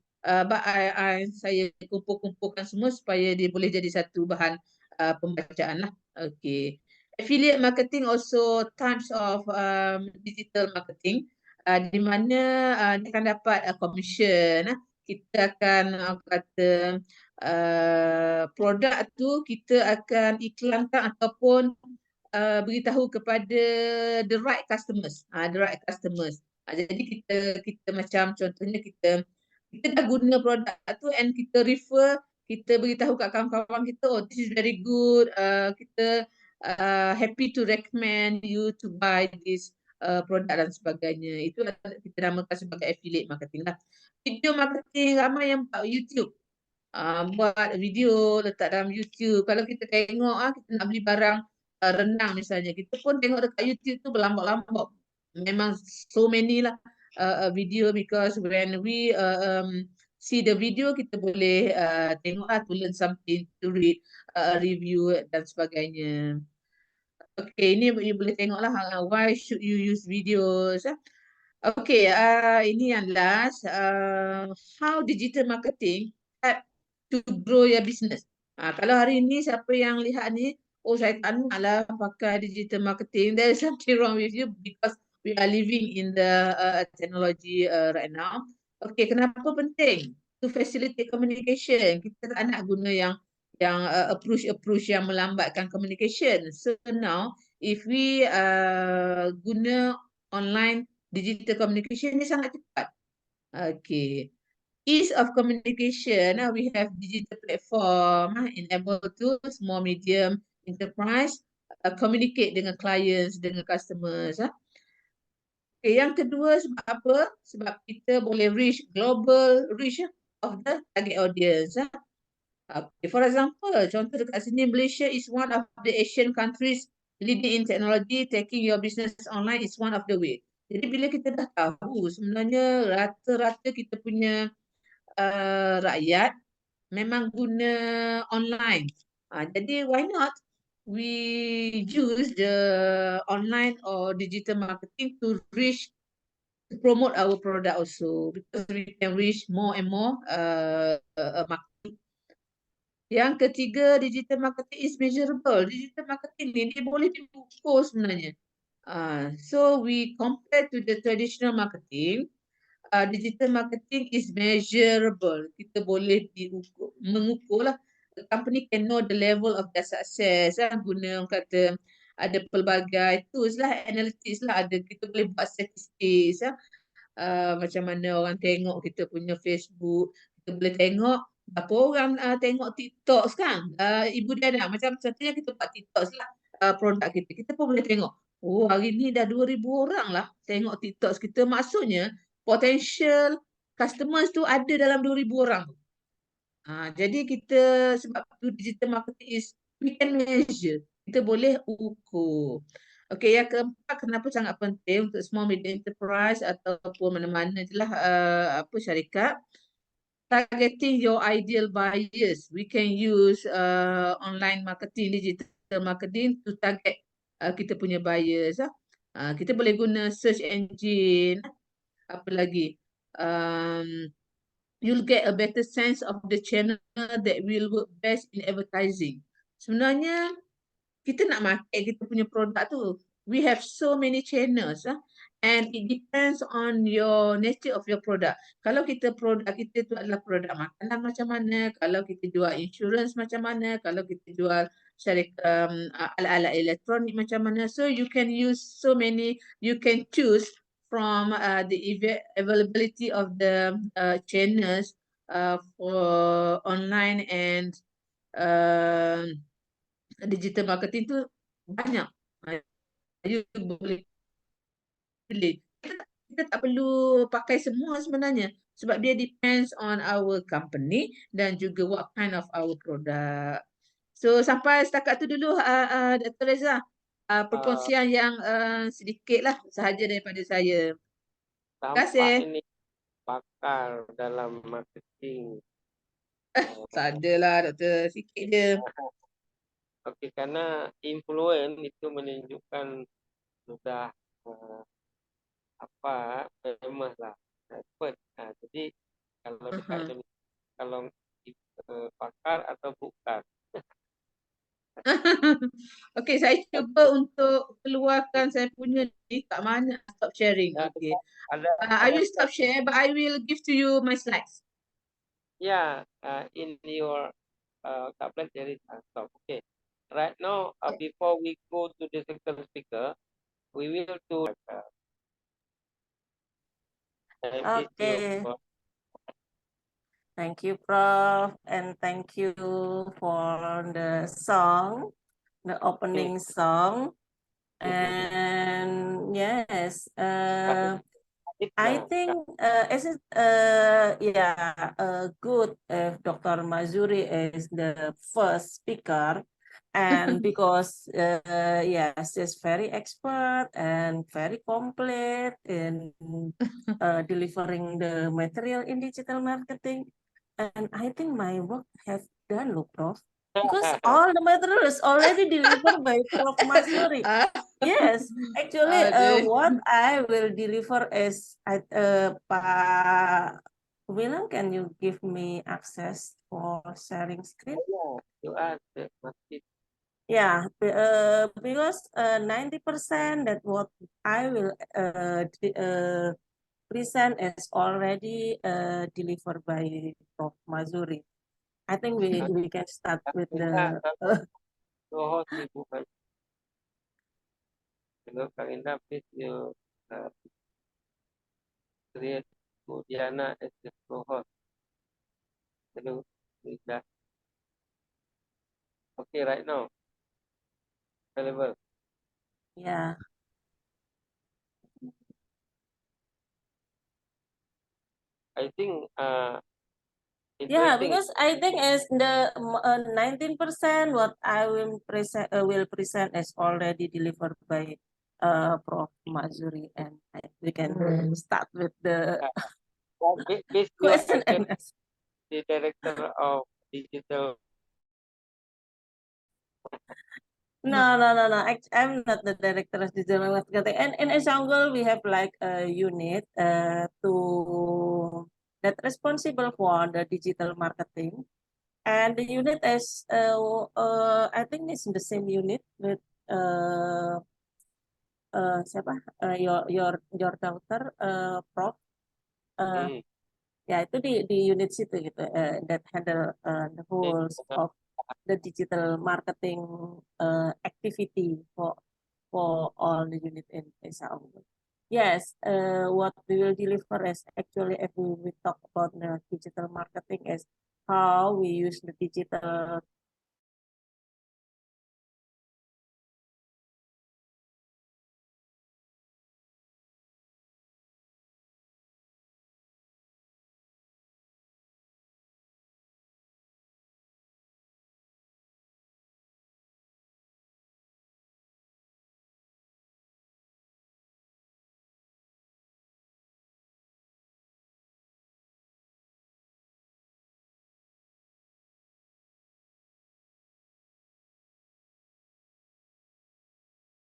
Speaker 2: Saya kumpul-kumpulkan semua supaya dia boleh jadi satu bahan pembacaan lah. Okay. Affiliate marketing also types of digital marketing di mana dia akan dapat commission. Kita akan kata produk tu kita akan iklankan ataupun beritahu kepada the right customers. Jadi kita macam contohnya kita dah guna produk tu and kita refer, kita beritahu kat kawan-kawan kita, oh this is very good, kita happy to recommend you to buy this produk dan sebagainya. Itu kita namakan sebagai affiliate marketing lah. Video marketing, ramai yang buat YouTube. Buat video letak dalam YouTube. Kalau kita tengok kita nak beli barang renang misalnya, kita pun tengok dekat YouTube tu berlambak-lambak. Memang so many lah video, because when we see the video, kita boleh tengok lah, to learn something, to read review dan sebagainya. Okay, ini you boleh tengok lah why should you use videos. Okay, ini yang last. How digital marketing help to grow your business. Kalau hari ni siapa yang lihat ni, oh saya tak nak lah pakai digital marketing, there is something wrong with you, because we are living in the technology right now. Okay, kenapa penting? To facilitate communication. Kita tak nak guna yang approach yang melambatkan communication. So now, if we guna online digital communication, ni sangat cepat. Okay. Ease of communication, we have digital platform enable to small medium enterprise communicate dengan clients, dengan customers. Okay, yang kedua sebab apa? Sebab kita boleh reach global reach of the target audience. Okay, for example, contoh dekat sini, Malaysia is one of the Asian countries leading in technology, taking your business online is one of the way. Jadi bila kita dah tahu sebenarnya rata-rata kita punya rakyat memang guna online. Jadi why not we use the online or digital marketing to promote our product also, because we can reach more and more market. Yang ketiga, digital marketing is measurable. Digital marketing ni dia boleh diukur sebenarnya. So we compare to the traditional marketing, digital marketing is measurable. Kita boleh mengukur lah. The company can know the level of their success. Guna kata ada pelbagai tools lah, analytics lah. Kita boleh buat statistics. Macam mana orang tengok kita punya Facebook. Kita boleh tengok berapa orang tengok TikTok sekarang. Ibu Diana, macam contohnya kita buat TikTok lah, produk kita. Kita pun boleh tengok. Oh, hari ni dah 2,000 orang lah tengok TikTok kita. Maksudnya potential customers tu ada dalam 2,000 orang tu. Jadi kita, sebab tu digital marketing is we can measure. Kita boleh ukur. Okey, yang keempat, kenapa sangat penting untuk small medium enterprise ataupun mana-mana je lah syarikat, targeting your ideal buyers. We can use online marketing, digital marketing to target kita punya buyers. Kita boleh guna search engine, apa lagi? You'll get a better sense of the channel that will work best in advertising. Sebenarnya kita nak market kita punya produk tu, we have so many channels and it depends on your nature of your product. Kalau produk kita tu adalah produk makanan macam mana, kalau kita jual insurance macam mana, kalau kita jual alat-alat elektronik macam mana, so you can use so many, you can choose from the availability of the channels for online and digital marketing tu banyak. You boleh pilih. Kita tak perlu pakai semua sebenarnya sebab dia depends on our company dan juga what kind of our product. So sampai setakat tu dulu Dr. Reza. Perkongsian yang sedikit lah sahaja daripada saya. Terima kasih.
Speaker 1: Tampak ini pakar dalam marketing.
Speaker 2: Tak adalah Doktor, sikit je.
Speaker 1: Okey, karena influence itu menunjukkan sudah famous lah, expert. Jadi kalau dekat Indonesia, kalau pakar atau bukan.
Speaker 2: Okey, saya cuba untuk keluarkan saya punya ni kat mana stop sharing. Okey. I will stop share but I will give to you my slides.
Speaker 1: Yeah, in your tablet there is stop. Okay. Right now, before we go to the second speaker, we will do.
Speaker 3: Okay. Thank you, Prof. And thank you for the song, the opening song. And yes, I think good if Dr. Mazuri is the first speaker. And because she's very expert and very complete in delivering the material in digital marketing. And I think my work has done, look, Prof. Because all the material is already delivered by Prof. Mazuri. Yes, actually, what I will deliver is, Pak Wilang, can you give me access for sharing screen?
Speaker 1: Yeah, you ask.
Speaker 3: Yeah, because 90% that what I will present is already delivered by Prof. Mazuri. I think we can start with
Speaker 1: Karinda,
Speaker 3: the
Speaker 1: so sibuk kan. Hello, Karinda, please you create Diana as the co-host. Hello, Rita. Okay, right now, available.
Speaker 3: yeah.
Speaker 1: I think
Speaker 3: Yeah,
Speaker 1: interesting.
Speaker 3: because I think as the 19% what I will present is already delivered by Prof. Mazuri, and we can start with the
Speaker 1: Based your
Speaker 3: question
Speaker 1: as
Speaker 3: and answer.
Speaker 1: the director of digital.
Speaker 3: No. I'm not the director of digital marketing. And in Ensemble, we have like a unit to that responsible for the digital marketing. And the unit is, I think it's the same unit with siapa? Your daughter, Prof.
Speaker 1: Hmm.
Speaker 3: Ya itu di unit situ gitu. That handle the whole of the digital marketing activity for all the unit in Saung. Yes, what we will deliver is actually if we talk about the digital marketing is how we use the digital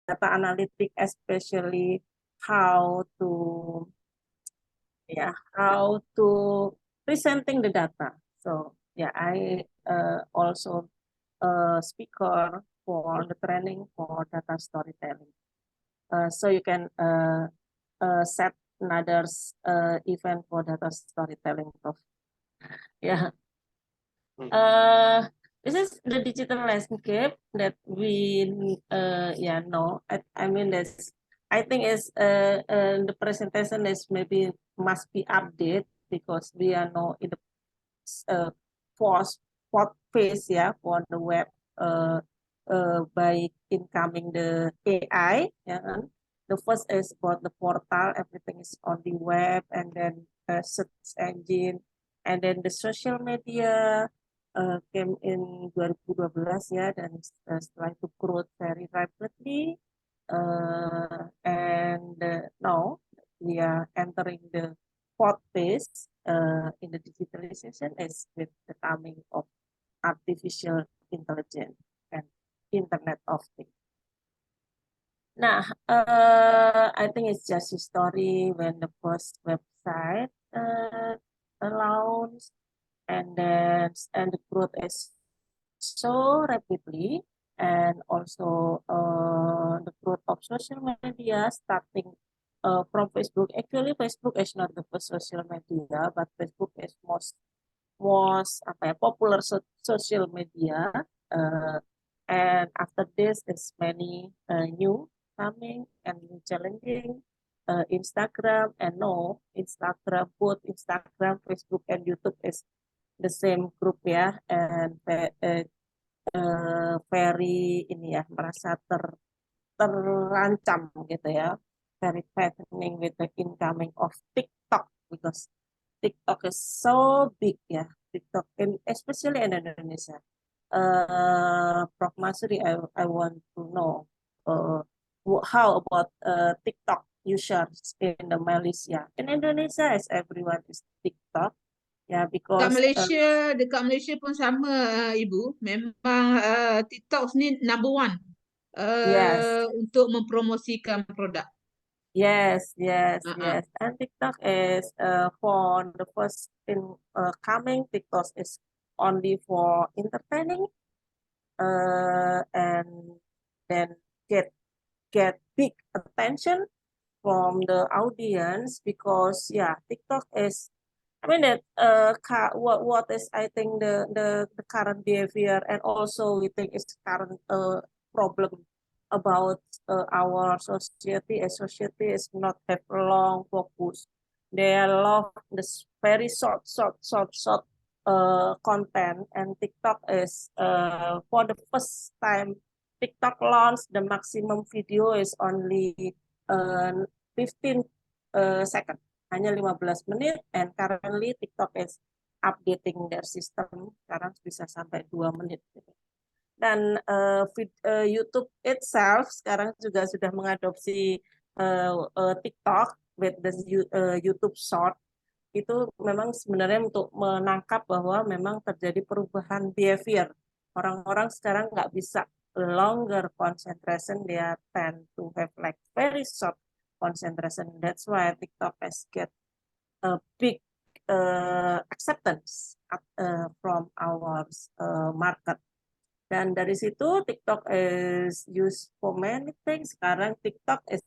Speaker 3: data analytic, especially how to how to presenting the data. So yeah, I also a speaker for the training for data storytelling. So you can set another event for data storytelling. Yeah. This is the digital landscape that we know. I mean that's I think is the presentation is maybe must be updated because we are now in the fourth phase for the web by incoming the AI. Yeah. The first is about the portal, everything is on the web, and then search engine, and then the social media came in 2012 ya, dan setelah itu growth very rapidly, and now we are entering the fourth phase in the digitalization is with the coming of artificial intelligence and Internet of Things. Nah, I think it's just a story when the first website launched, and the growth is so rapidly, and also the growth of social media starting from Facebook. Actually, Facebook is not the first social media, but Facebook is most popular social media. And after this, is many new coming and challenging. Instagram and no Instagram, both Instagram, Facebook, and YouTube is the same group ya, and very ini ya merasa terancam gitu ya, very threatening with the incoming of TikTok because TikTok is so big ya, TikTok especially in Indonesia. Prof. Masuri, I want to know how about TikTok users in the Malaysia. In Indonesia, as everyone is TikTok, ya because
Speaker 2: Dekat Malaysia pun sama Ibu. Memang TikTok ni number one
Speaker 3: yes,
Speaker 2: untuk mempromosikan produk.
Speaker 3: yes,
Speaker 2: Uh-uh.
Speaker 3: and TikTok is for the first in coming. TikTok is only for entertaining, and then get big attention from the audience, because yeah, TikTok is, I mean that what is, I think, the current behavior, and also we think is current problem about our society. A society is not have long focus. They love this very short content, and TikTok is for the first time TikTok launched, the maximum video is only 15 seconds, hanya 15 menit, and currently TikTok is updating their system, sekarang bisa sampai 2 menit. Dan YouTube itself sekarang juga sudah mengadopsi TikTok with the YouTube Short. Itu memang sebenarnya untuk menangkap bahwa memang terjadi perubahan behavior. Orang-orang sekarang nggak bisa longer concentration, they tend to have like very short concentration. That's why TikTok has get a big acceptance from our market. Dan dari situ TikTok is used for many things. Sekarang TikTok is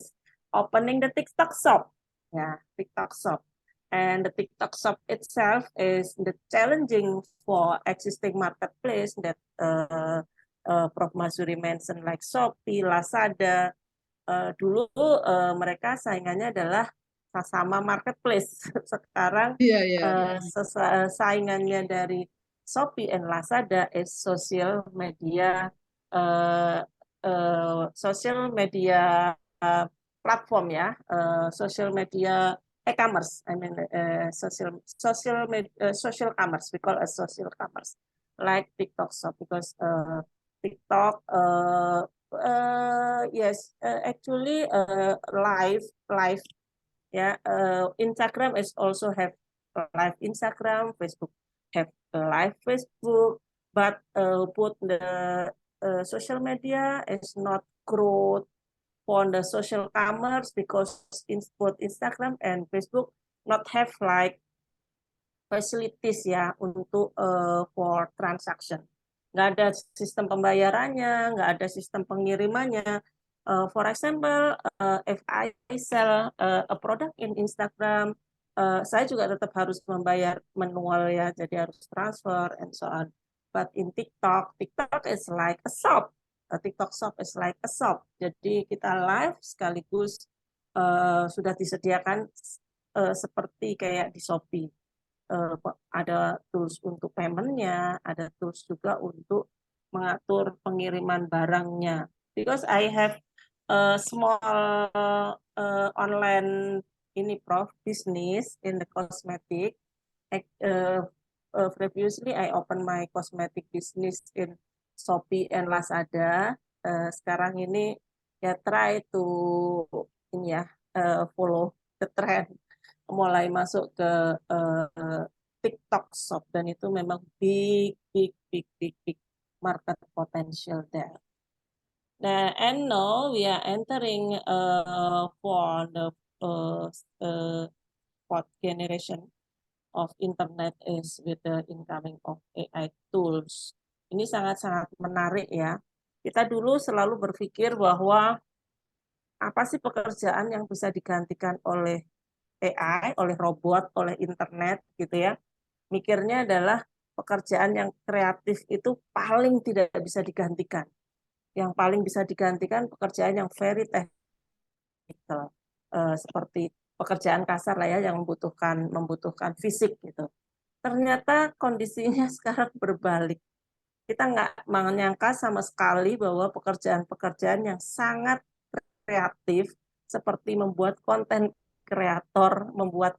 Speaker 3: opening the TikTok shop. Ya, TikTok shop. And the TikTok shop itself is the challenging for existing marketplace that Prof. Mazuri mentioned, like Shopee, Lazada. Dulu mereka saingannya adalah sama marketplace. Sekarang
Speaker 2: Iya, iya.
Speaker 3: saingannya dari Shopee and Lazada is social media platform, ya, social media e-commerce. I mean social commerce. We call it social commerce, like TikTok Shop, because TikTok yes, actually live, yeah. Instagram is also have live Instagram, Facebook have live Facebook, but put the social media is not growth for the social commerce, because both Instagram and Facebook not have like facilities, ya, untuk for transaction. Nggak ada sistem pembayarannya, nggak ada sistem pengirimannya. For example, if I sell a product in Instagram, saya juga tetap harus membayar manual, ya, jadi harus transfer and so on. But in TikTok is like a shop. TikTok Shop is like a shop. Jadi kita live sekaligus sudah disediakan seperti kayak di Shopee. Ada tools untuk payment-nya, ada tools juga untuk mengatur pengiriman barangnya. Because I have a small online Prof, business in the cosmetic. Previously I open my cosmetic business in Shopee and Lazada. Sekarang ini ya try to follow the trend, mulai masuk ke TikTok Shop, dan itu memang big market potential there. Nah, and now we are entering for the fourth generation of internet is with the incoming of AI tools. Ini sangat-sangat menarik, ya. Kita dulu selalu berpikir bahwa apa sih pekerjaan yang bisa digantikan oleh AI, oleh robot, oleh internet, gitu, ya. Mikirnya adalah pekerjaan yang kreatif itu paling tidak bisa digantikan. Yang paling bisa digantikan pekerjaan yang very technical, seperti pekerjaan kasar lah, ya, yang membutuhkan fisik, gitu. Ternyata kondisinya sekarang berbalik. Kita nggak menyangka sama sekali bahwa pekerjaan-pekerjaan yang sangat kreatif, seperti membuat konten kreator, membuat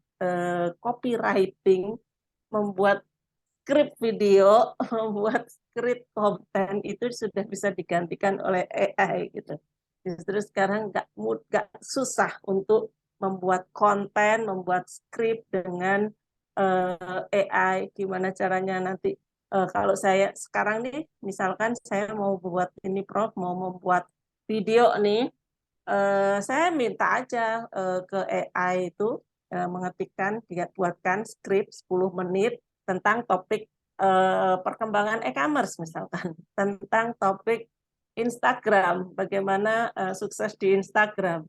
Speaker 3: copywriting, membuat skrip video, membuat skrip konten, itu sudah bisa digantikan oleh AI, gitu. Justru sekarang nggak susah untuk membuat konten, membuat skrip dengan AI. Gimana caranya nanti kalau saya sekarang nih, misalkan saya mau buat ini, Prof, mau membuat video nih, saya minta aja ke AI itu mengetikkan, dia buatkan skrip 10 menit tentang topik perkembangan e-commerce misalkan, tentang topik Instagram, bagaimana sukses di Instagram.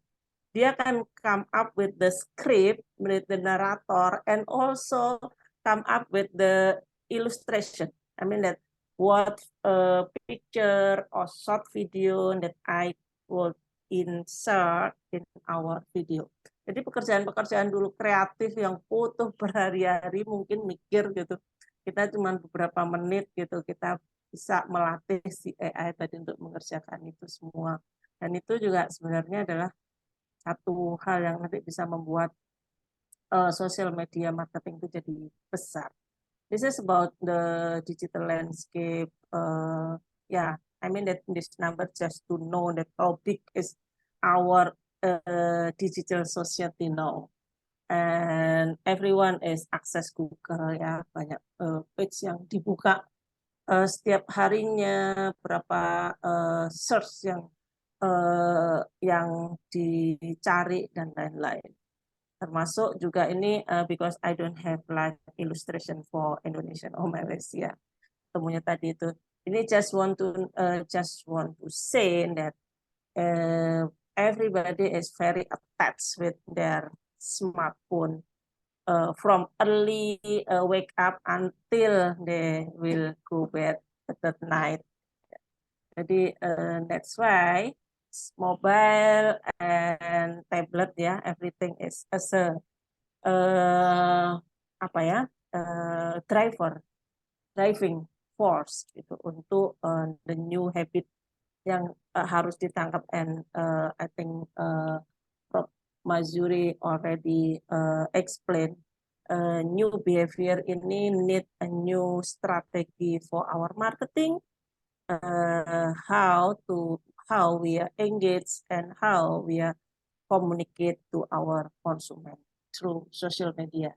Speaker 3: Dia akan come up with the script, with the narrator, and also come up with the illustration. I mean that what picture or short video that I will insert in our video. Jadi pekerjaan-pekerjaan dulu kreatif yang butuh berhari-hari mungkin mikir gitu. Kita cuma beberapa menit gitu, kita bisa melatih si AI tadi untuk mengerjakan itu semua. Dan itu juga sebenarnya adalah satu hal yang nanti bisa membuat social media marketing itu jadi besar. This is about the digital landscape. Yeah, I mean that this number just to know that how big is our digital society now. And everyone is access Google ya, banyak page yang dibuka setiap harinya, berapa search yang dicari dan lain-lain. Termasuk juga ini because I don't have like illustration for Indonesia or Malaysia. Temunya tadi itu. Ini just want to say that everybody is very attached with their smartphone from early wake up until they will go bed at night. Jadi that's why mobile and tablet ya, everything is as a apa ya driving force gitu untuk the new habit yang harus ditangkap, and I think Prof. Mazuri already explained new behavior ini need a new strategy for our marketing, how we are engaged and how we are communicate to our consumer through social media.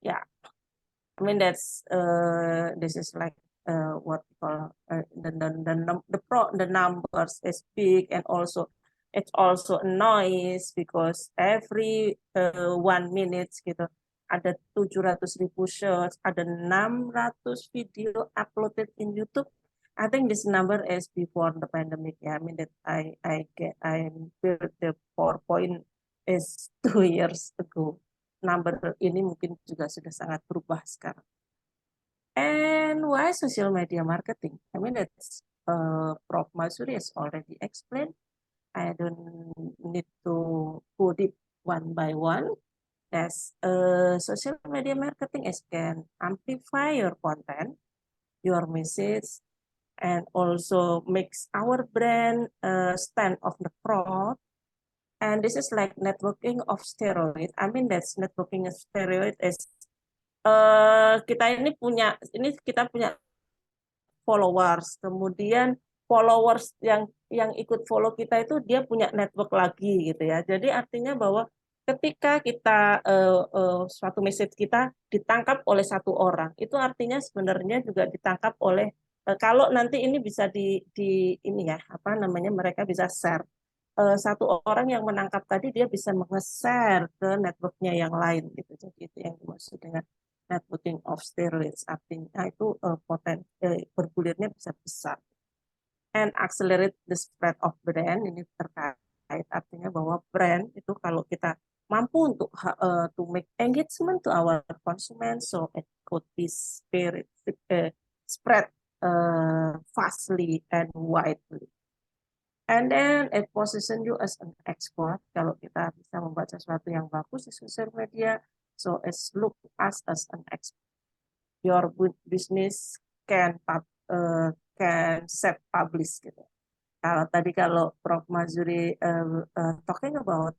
Speaker 3: Yeah, I mean that's this is like what we call the numbers is big, and also it's also a noise because every 1 minute gitu ada 700.000 shots, ada 600 video uploaded in YouTube. I think this number is before the pandemic. Yeah, I mean that I built the PowerPoint is 2 years ago. Number ini mungkin juga sudah sangat berubah sekarang. And why social media marketing? I mean that's Prof. Mazuri has already explained. I don't need to go deep one by one. As social media marketing is can amplify your content, your message, and also makes our brand stand of the crowd. And this is like networking of steroid. I mean that's networking of steroid is kita punya followers, kemudian followers yang ikut follow kita itu dia punya network lagi gitu ya. Jadi artinya bahwa ketika kita suatu message kita ditangkap oleh satu orang, itu artinya sebenarnya juga ditangkap oleh kalau nanti ini bisa di ini ya, apa namanya, mereka bisa share. Satu orang yang menangkap tadi dia bisa menge-share ke networknya yang lain gitu. Jadi itu yang dimaksud dengan networking of steroids, artinya itu bergulirnya bisa besar. And accelerate the spread of brand, ini terkait artinya bahwa brand itu kalau kita mampu untuk to make engagement to our consumer, so it could be spread fastly and widely. And then it position you as an expert. Kalau kita bisa membaca sesuatu yang bagus di sosial media, so it's look us as an expert. Your business can self-publish gitu. Kalau Prof. Mazuri talking about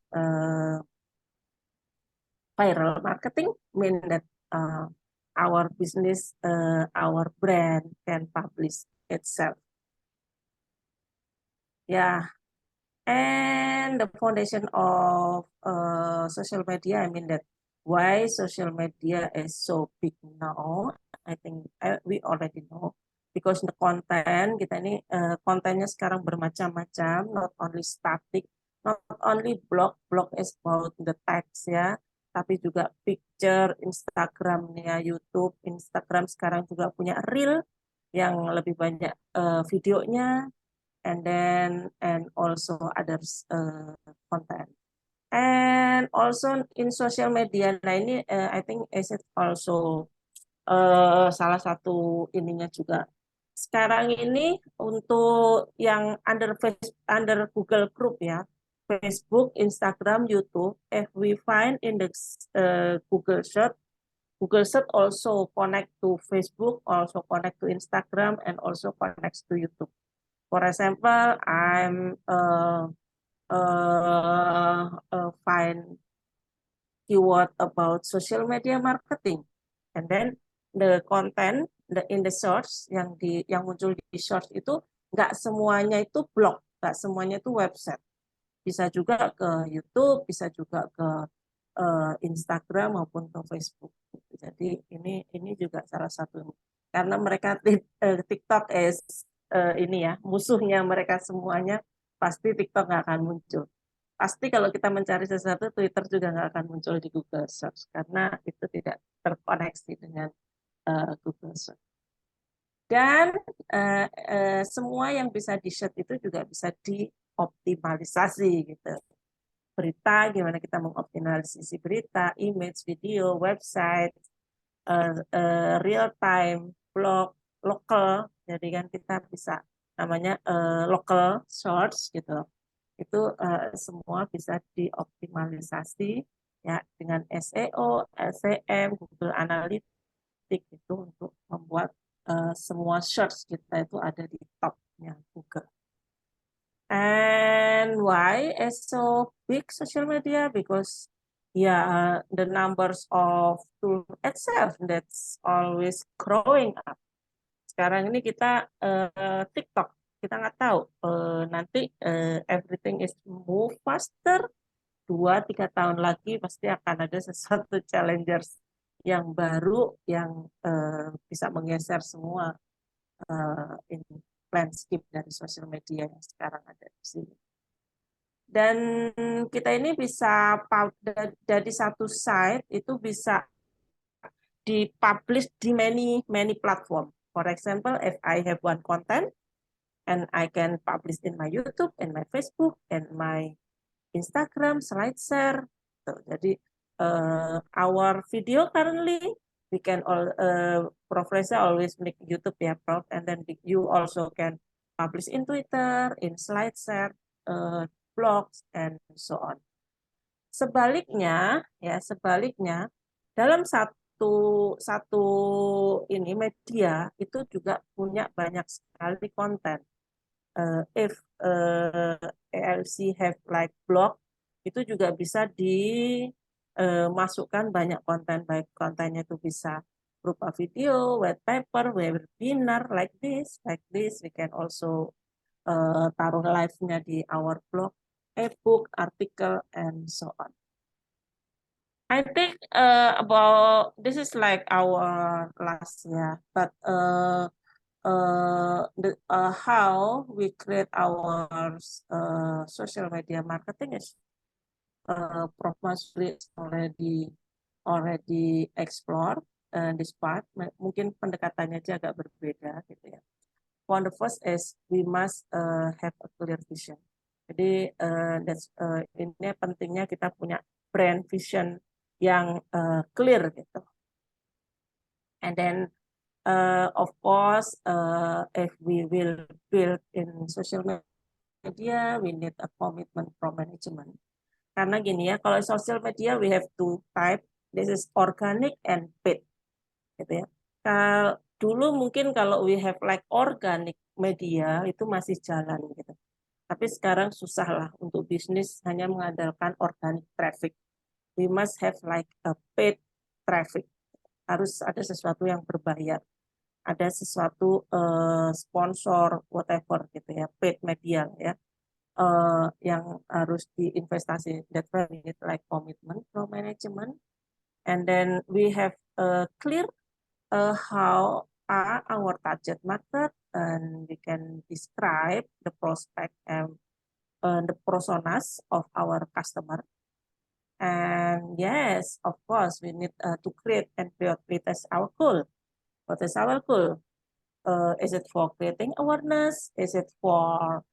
Speaker 3: viral marketing, mean that our business, our brand can publish itself. Yeah, and the foundation of social media, I mean that why social media is so big now, I think we already know. Because the content, kita ini kontennya sekarang bermacam-macam, not only static, not only blog is about the text ya, tapi juga picture, Instagramnya YouTube, Instagram sekarang juga punya Reel yang lebih banyak videonya, and also others content. And also in social media, nah ini I think is it also salah satu ininya juga. Sekarang ini untuk yang under Google Group ya, Facebook, Instagram, YouTube, if we find in the Google Search also connect to Facebook, also connect to Instagram, and also connects to YouTube. For example, I'm find keyword about social media marketing, and then the content in the source yang muncul di source itu nggak semuanya itu blog, nggak semuanya itu website, bisa juga ke YouTube, bisa juga ke Instagram maupun ke Facebook. Jadi ini juga salah satu, karena mereka TikTok ini ya musuhnya mereka semuanya, pasti TikTok nggak akan muncul. Pasti kalau kita mencari sesuatu, Twitter juga nggak akan muncul di Google Search karena itu tidak terkoneksi dengan Google Search. Dan semua yang bisa di-search itu juga bisa dioptimalisasi gitu. Berita, gimana kita mengoptimalisasi berita, image, video, website, real time, blog, lokal. Jadi kan kita bisa namanya local source gitu. Itu semua bisa dioptimalisasi ya dengan SEO, SEM, Google Analytics itu untuk membuat semua search kita itu ada di topnya Google. And why is so big social media? Because the numbers of tool itself that's always growing up. Sekarang ini kita TikTok, kita nggak tahu nanti everything is move faster. 2-3 tahun lagi pasti akan ada sesuatu challengers yang baru yang bisa menggeser semua ini landscape dari sosial media yang sekarang ada di sini. Dan kita ini bisa dari satu site itu bisa dipublish di many platform. For example, if I have one content and I can publish in my YouTube, and my Facebook, and my Instagram, slide share. Jadi our video currently we can all Professor always make YouTube ya Prof, and then you also can publish in Twitter, in slide share, blogs, and so on. Sebaliknya dalam satu ini media itu juga punya banyak sekali konten. If ALC have like blog, itu juga bisa dimasukkan banyak konten, baik kontennya itu bisa berupa video, white paper, webinar like this we can also taruh live-nya di our blog, e-book, article, and so on. I think about this is like our last year, but how we create our social media marketing is Prof. Masuri already explore this part. Mungkin pendekatannya aja agak berbeda gitu ya. One of the first is we must have a clear vision. Jadi ini pentingnya kita punya brand vision yang clear gitu. And then of course if we will build in social media, we need a commitment from management. Karena gini ya, kalau social media we have two type, this is organic and paid gitu ya. Dulu mungkin kalau we have like organic media itu masih jalan gitu. Tapi sekarang susah lah untuk bisnis hanya mengandalkan organic traffic. We must have like a paid traffic. Harus ada sesuatu yang berbayar. Ada sesuatu sponsor whatever gitu ya, paid media ya. Yang harus diinvestasi. That's why we need like commitment from management. And then we have clear how are our target market, and we can describe the prospect and the personas of our customer. And yes, of course, we need to create and prioritize our goal. What is our goal? Is it for creating awareness? Is it for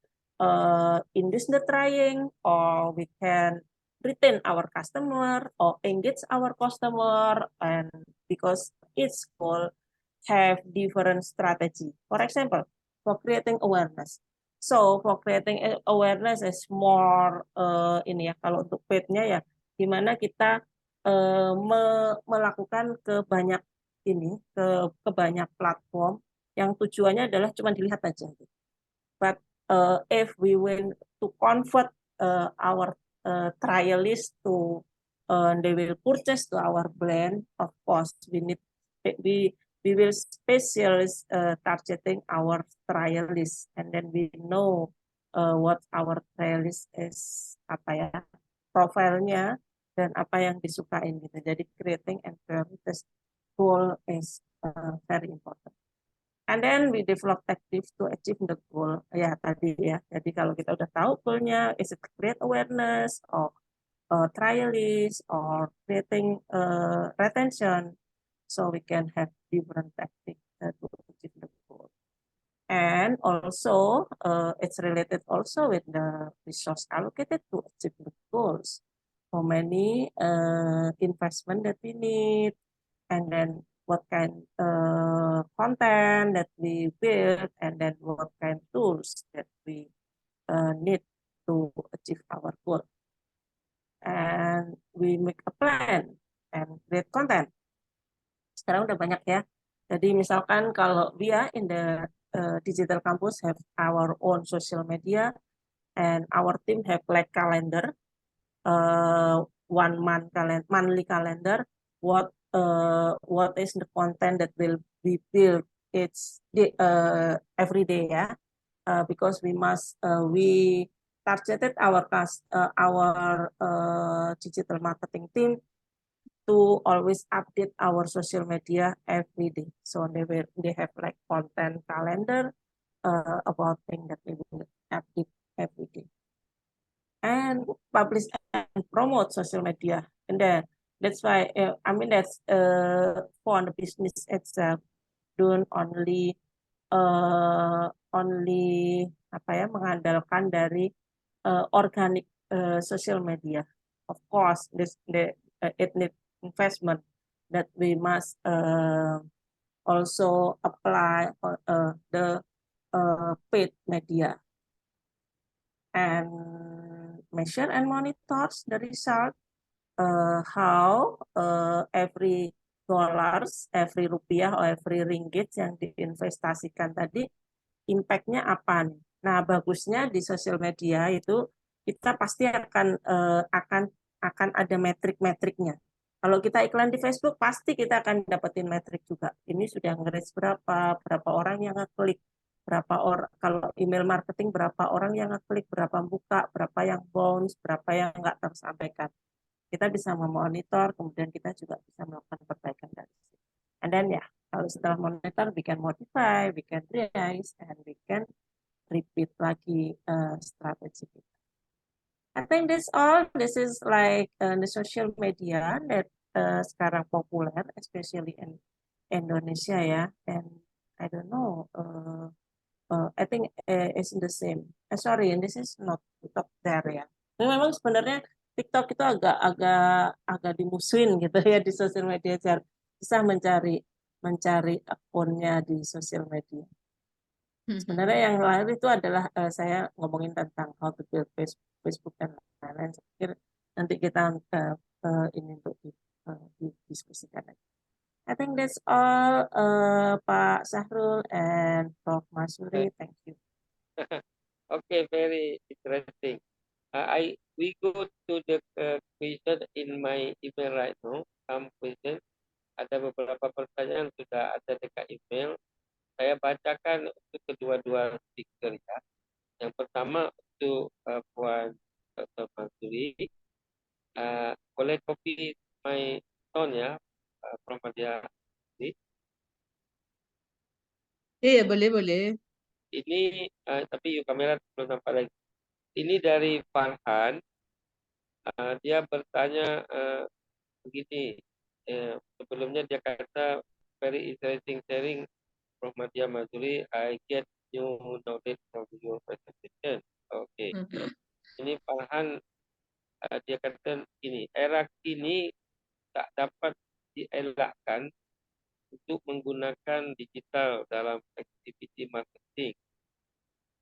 Speaker 3: induce the trying? Or we can retain our customer or engage our customer? And because each goal have different strategy. For example, for creating awareness. So for creating awareness is more ini ya, kalau untuk paid-nya ya, gimana kita melakukan ke banyak ini ke banyak platform yang tujuannya adalah cuma dilihat aja. But if we want to convert our trialist to they will purchase to our brand, of course we will specialize targeting our trialist, and then we know what our trialist is, apa ya, profilnya dan apa yang disukain gitu. Jadi creating and prioritize goal is very important. And then we develop tactics to achieve the goal. Ya tadi ya. Jadi kalau kita udah tahu goalnya, is it create awareness or trialist or creating retention, so we can have different tactics to achieve the goal. And also, it's related also with the resource allocated to achieve the goals. How many investment that we need, and then what kind content that we build, and then what kind tools that we need to achieve our goal. And we make a plan and create content. Sekarang udah banyak ya. Jadi misalkan kalau dia in the digital campus have our own social media, and our team have like calendar, 1 month monthly calendar, what is the content that will be built every day ya, because we targeted our digital marketing team to always update our social media every day, so they have like content calendar about things that they will update every day, and publish and promote social media. And then that's why that's for the business itself, don't only apa ya, mengandalkan dari organic social media. Of course, it needs investment that we must also apply the paid media, and measure and monitors the result, how every dollars, every rupiah, or every ringgit yang diinvestasikan tadi, impact-nya apa nih. Nah, bagusnya di sosial media itu kita pasti akan ada metrik-metriknya. Kalau kita iklan di Facebook, pasti kita akan dapetin metrik juga. Ini sudah nge-reach berapa orang yang ngeklik, berapa orang, kalau email marketing berapa orang yang ngeklik, berapa buka, berapa yang bounce, berapa yang nggak tersampaikan. Kita bisa memonitor, kemudian kita juga bisa melakukan perbaikan dari situ. And then ya, kalau setelah monitor, we can modify, we can revise, and we can repeat lagi strategi kita. I think that's all. This is like the social media that sekarang populer, especially in Indonesia ya. And I don't know, I think it's the same. Sorry, this is not TikTok there ya. Memang sebenarnya TikTok itu agak dimusuhin gitu ya di sosial media, bisa mencari akunnya di sosial media. Sebenarnya yang lain itu adalah saya ngomongin tentang how to build Facebook dan lain-lain. Saya pikir nanti kita ini untuk didiskusikan lagi. I think that's all, Pak Sahrul and Prof. Masuri. Thank you.
Speaker 1: Okay, very interesting. We go to the question in my email right now. Some question. Ada beberapa pertanyaan sudah ada dekat email. Saya bacakan untuk kedua-dua speaker ya. Yang pertama untuk Puan Dr. Mansuri. Boleh copy my tone ya, Prof. Madia.
Speaker 2: Iya, boleh.
Speaker 1: Ini tapi kamera belum nampak lagi. Ini dari Farhan. Dia bertanya begini, sebelumnya dia kata very interesting sharing from Madhya Mazuri, I get new knowledge from your presentation. Oke, ini Farhan, dia kata ini, era kini tak dapat dielakkan untuk menggunakan digital dalam aktiviti marketing.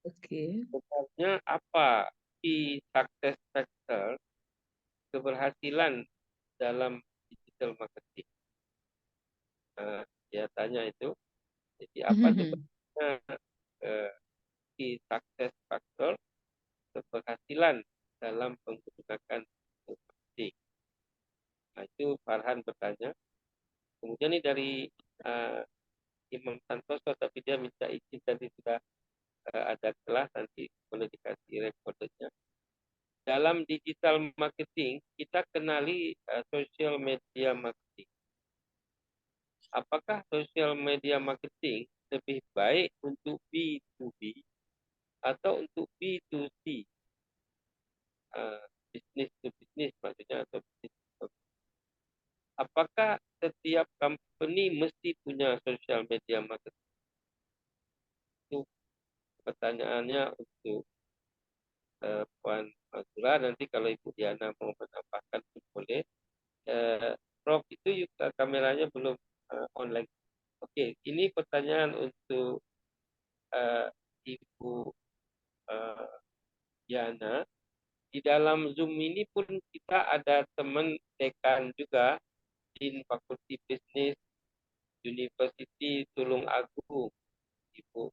Speaker 2: Okey.
Speaker 1: Sebenarnya apa key success factor keberhasilan dalam digital marketing? Dia tanya itu. Jadi apa sebenarnya key success factor keberhasilan dalam menggunakan digital marketing? Itu Farhan bertanya. Kemudian ini dari Imam Santoso, tapi dia minta izin tadi sudah ada kelas, nanti boleh dikasih rekordernya. Dalam digital marketing, kita kenali social media marketing. Apakah social media marketing lebih baik untuk B2B atau untuk B2C? Business to business maksudnya, atau business to business. Apakah setiap company mesti punya social media marketing? Itu pertanyaannya untuk Puan Mazura. Nanti kalau Ibu Diana mau menambahkan pun boleh. Prof, itu kameranya belum online. Oke, ini pertanyaan untuk Ibu Diana. Di dalam Zoom ini pun kita ada teman dekan juga di Fakulti Bisnis University Tulung Agung, Ibu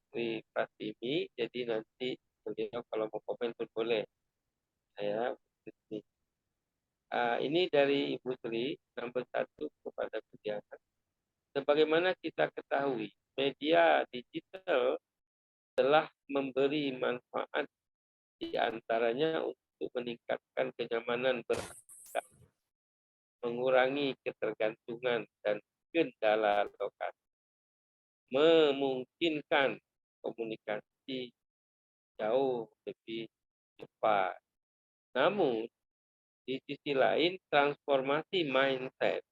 Speaker 1: Sri Pratiwi. Jadi nanti beliau kalau mau komen pun boleh. Saya ini dari Ibu Sri, nomor 1 kepada Bu Diana. Sebagaimana kita ketahui, media digital telah memberi manfaat di antaranya untuk meningkatkan kenyamanan beraktivitas, mengurangi ketergantungan dan kendala lokasi, memungkinkan komunikasi jauh lebih cepat. Namun, di sisi lain, transformasi mindset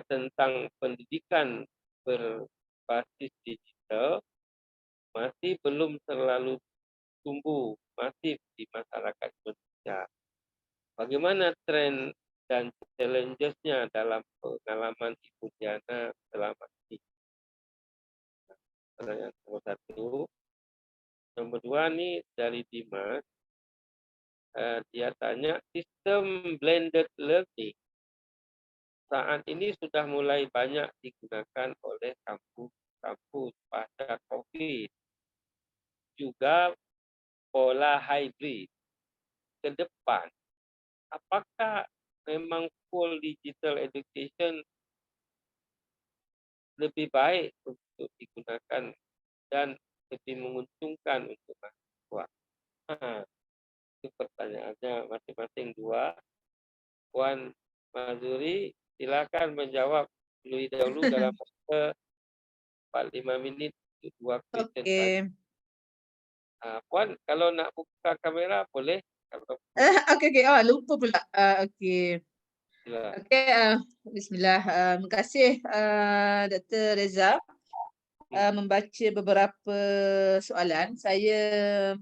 Speaker 1: tentang pendidikan berbasis digital masih belum terlalu tumbuh masif di masyarakat Indonesia. Bagaimana tren dan challenges-nya dalam pengalaman Ibu Diana selama ini? Pertanyaan nomor 1. Nomor 2 nih dari Dimas. Dia tanya, sistem blended learning saat ini sudah mulai banyak digunakan oleh kampus-kampus pasca COVID. Juga pola hybrid ke depan. Apakah memang full digital education lebih baik untuk digunakan dan lebih menguntungkan untuk mahasiswa? Itu pertanyaannya masing-masing 2. Puan Mazuri, silakan menjawab lebih dahulu dalam waktu 45 minit untuk 2 question tadi.
Speaker 2: Okey.
Speaker 1: Puan, kalau nak buka kamera boleh?
Speaker 2: Okey. Oh, lupa pula. Okey.
Speaker 1: Sila.
Speaker 2: Okey, bismillah. Terima kasih Dr. Reza membaca beberapa soalan. Saya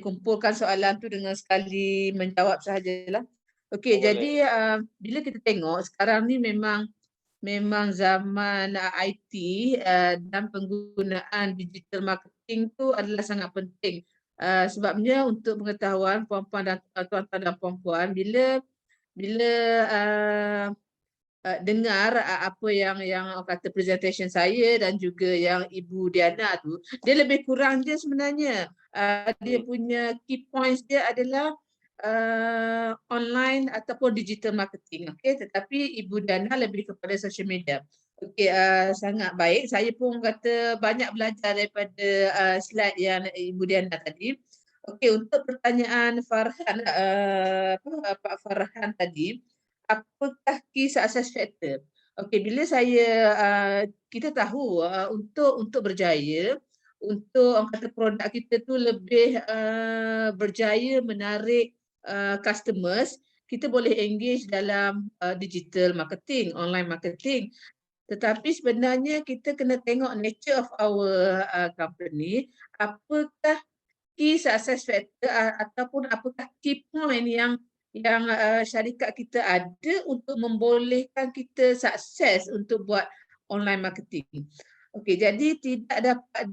Speaker 2: kumpulkan soalan tu dengan sekali menjawab sahajalah. Okey,
Speaker 1: Boleh.
Speaker 2: jadi bila kita tengok sekarang ni memang zaman IT dan penggunaan digital marketing tu adalah sangat penting. Sebabnya untuk pengetahuan puan-puan dan tuan-tuan dan puan-puan, bila dengar apa yang orang kata presentation saya dan juga yang Ibu Diana tu, dia lebih kurang dia sebenarnya dia punya key points dia adalah online ataupun digital marketing. Okey, tetapi Ibu Diana lebih kepada social media. Okey, sangat baik. Saya pun kata banyak belajar daripada slide yang Ibu Diana tadi. Okey, untuk pertanyaan Farhan Pak Farhan tadi, apakah key success factor? Okey, bila kita tahu untuk berjaya untuk orang kata produk kita tu lebih berjaya menarik customers, kita boleh engage dalam digital marketing, online marketing. Tetapi sebenarnya kita kena tengok nature of our company, apakah key success factor ataupun apakah key point yang syarikat kita ada untuk membolehkan kita sukses untuk buat online marketing. Okey, jadi tidak dapat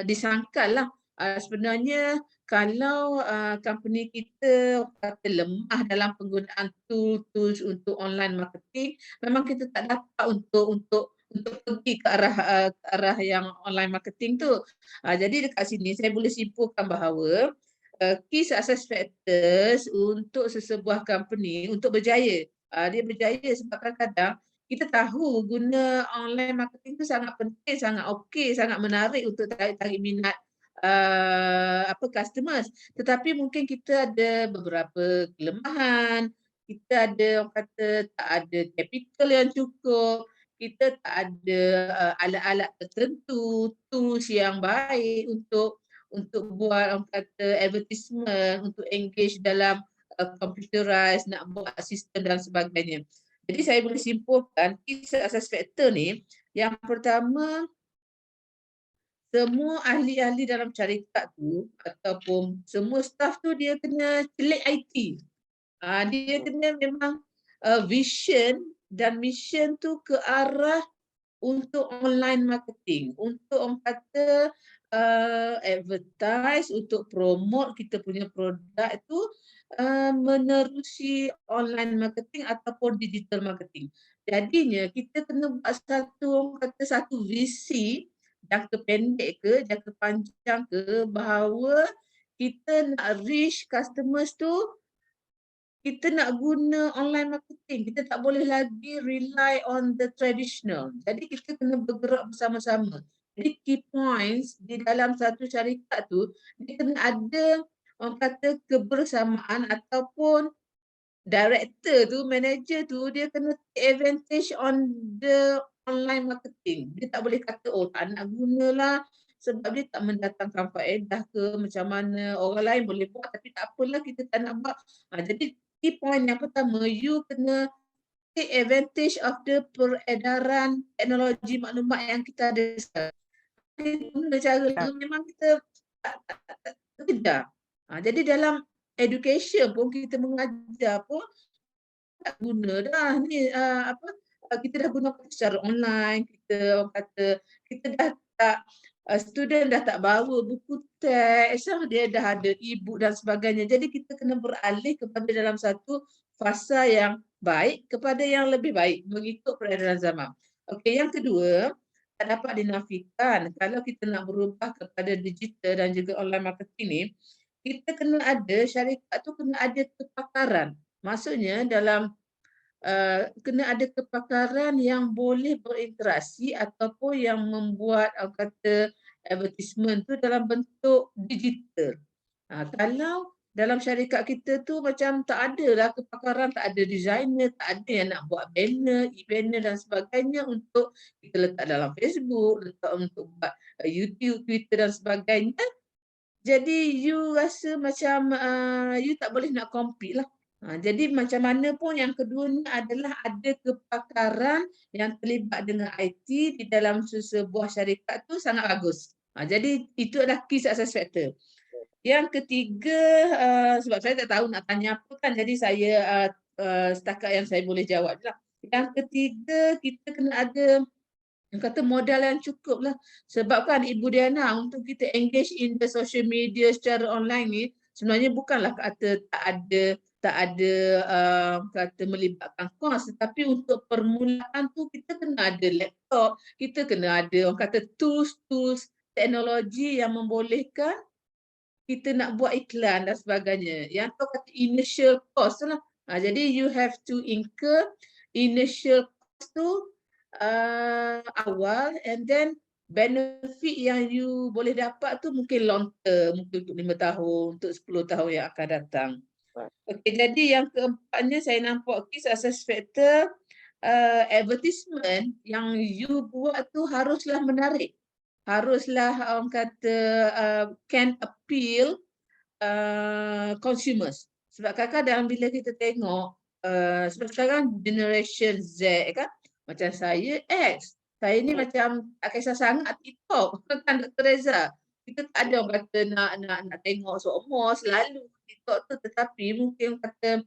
Speaker 2: disangkallah sebenarnya kalau company kita kata lemah dalam penggunaan tools untuk online marketing, memang kita tak dapat untuk pergi ke arah yang online marketing tu. Jadi dekat sini saya boleh simpulkan bahawa key success factors untuk sesebuah company untuk berjaya. Dia berjaya sebab kadang-kadang kita tahu guna online marketing tu sangat penting, sangat okey, sangat menarik untuk tarik minat customers. Tetapi mungkin kita ada beberapa kelemahan, kita ada orang kata tak ada capital yang cukup, kita tak ada alat-alat tertentu, tools yang baik untuk buat orang kata advertisement, untuk engage dalam computerized, nak buat sistem dan sebagainya. Jadi saya boleh simpulkan key success factor ni, yang pertama semua ahli-ahli dalam syarikat tu ataupun semua staff tu dia kena celik IT. Dia kena memang vision dan mission tu ke arah untuk online marketing, untuk orang kata advertise, untuk promote kita punya produk tu menerusi online marketing ataupun digital marketing. Jadinya kita kena buat satu visi jangka pendek ke, jangka panjang ke, bahawa kita nak reach customers tu, kita nak guna online marketing. Kita tak boleh lagi rely on the traditional. Jadi kita kena bergerak bersama-sama. Jadi key points di dalam satu syarikat tu, dia kena ada orang kata kebersamaan ataupun director tu, manager tu, dia kena take advantage on the online marketing. Dia tak boleh kata, oh tak nak gunalah sebab dia tak mendatangkan faedah ke macam mana. Orang lain boleh buat tapi tak apalah, kita tak nak buat. Jadi key point yang pertama, you kena take advantage of the peredaran teknologi maklumat yang kita ada sekarang. Guna cara tu memang kita tak kejar. Jadi dalam education pun kita mengajar pun tak guna dah ni kita dah guna secara online, kita orang kata kita dah tak student dah tak bawa buku teks, dia dah ada e-book dan sebagainya. Jadi kita kena beralih kepada dalam satu fasa yang baik kepada yang lebih baik mengikut peredaran zaman. Okey, yang kedua, tak dapat dinafikan kalau kita nak berubah kepada digital dan juga online marketing ni, kita kena ada, syarikat tu kena ada kepakaran. Maksudnya dalam kena ada kepakaran yang boleh berinteraksi ataupun yang membuat kata advertisement tu dalam bentuk digital. Kalau dalam syarikat kita tu macam tak ada lah kepakaran, tak ada designer, tak ada yang nak buat banner, e-banner dan sebagainya untuk kita letak dalam Facebook, letak untuk buat YouTube, Twitter dan sebagainya. Jadi you rasa macam you tak boleh nak compete lah. Jadi macam mana pun yang kedua ni adalah ada kepakaran yang terlibat dengan IT di dalam sebuah syarikat tu sangat bagus. Jadi itu adalah key success factor. Yang ketiga, sebab saya tak tahu nak tanya apa kan, jadi saya setakat yang saya boleh jawab je lah. Yang ketiga, kita kena ada kata modal yang cukup lah. Sebab kan Ibu Diana, untuk kita engage in the social media secara online ni, sebenarnya bukanlah kata tak ada kata melibatkan kos, tetapi untuk permulaan tu kita kena ada laptop, kita kena ada orang kata tools teknologi yang membolehkan kita nak buat iklan dan sebagainya. Yang tu kata initial cost lah. Jadi you have to incur initial cost tu awal, and then benefit yang you boleh dapat tu mungkin long term, mungkin untuk 5 tahun, untuk 10 tahun yang akan datang. Okey, jadi yang keempatnya saya nampak key success factor advertisement yang you buat tu haruslah menarik. haruslah orang kata can appeal consumers. Sebab kadang-kadang bila kita tengok sebab sekarang generation Z kan, macam saya X, saya ni macam tak kisah sangat TikTok kan Dr. Reza. Kita tak ada orang kata nak tengok semua selalu TikTok tu, tetapi mungkin kata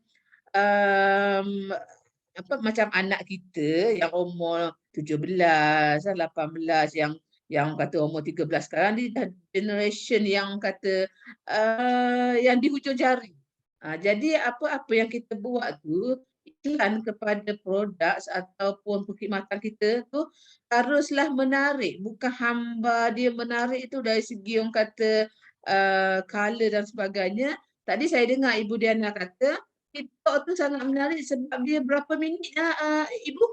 Speaker 2: apa macam anak kita yang umur 17, 18 yang kata umur 13 sekarang ni dah generation yang kata yang di hujung jari. Jadi apa-apa yang kita buat tu iklan kepada produk ataupun perkhidmatan kita tu haruslah menarik, bukan hamba dia menarik itu dari segi orang kata color dan sebagainya. Tadi saya dengar Ibu Diana kata TikTok tu sangat menarik sebab dia berapa minit Ibu?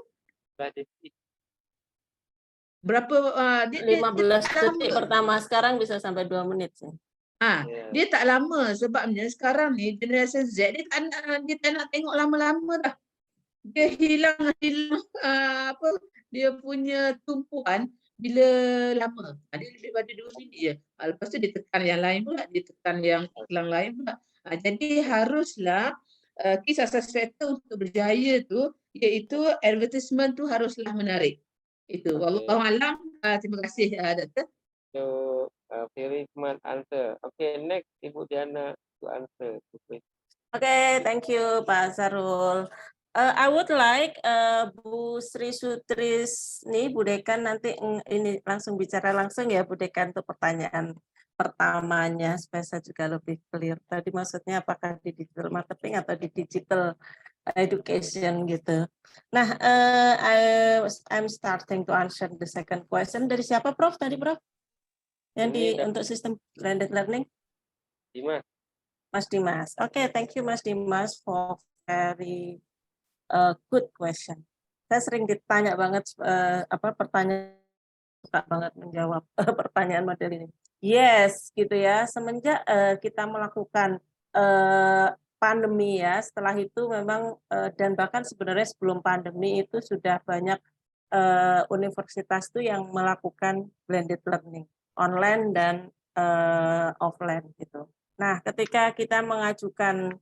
Speaker 2: Berapa dia
Speaker 3: 15 detik
Speaker 2: lama.
Speaker 3: pertama, sekarang bisa sampai 2 menit sih.
Speaker 2: Dia tak lama sebabnya sekarang ni generasi Z dia tak nak tengok lama-lama dah. Dia hilang apa dia punya tumpuan bila lama. Dia lebih pada 2 minit je. Lepas tu dia tekan yang lain pula, dia tekan yang iklan lain pula. Jadi haruslah key success factor untuk berjaya tu iaitu advertisement tu haruslah menarik. Itu. Wallahu alam. Terima kasih Doktor.
Speaker 1: So very smart answer. Okay, next Ibu Diana to answer the question.
Speaker 3: Okay, thank you Pak Sarul. I would like Bu Sri Sutris nih, Bu Dekan nanti ini langsung bicara langsung ya Bu Dekan untuk pertanyaan pertamanya supaya saya juga lebih clear. Tadi maksudnya apakah di digital marketing atau di digital education gitu. Nah, I'm starting to answer the second question. Dari siapa Prof? Tadi Prof? Yang untuk sistem blended learning?
Speaker 1: Dimas.
Speaker 3: Mas Dimas. Okay, thank you Mas Dimas for very good question. Saya sering ditanya banget pertanyaan, suka banget menjawab pertanyaan model ini. Yes, gitu ya. Semenjak kita melakukan pandemi ya, setelah itu memang dan bahkan sebenarnya sebelum pandemi itu sudah banyak universitas tuh yang melakukan blended learning, online dan offline gitu. Nah, ketika kita mengajukan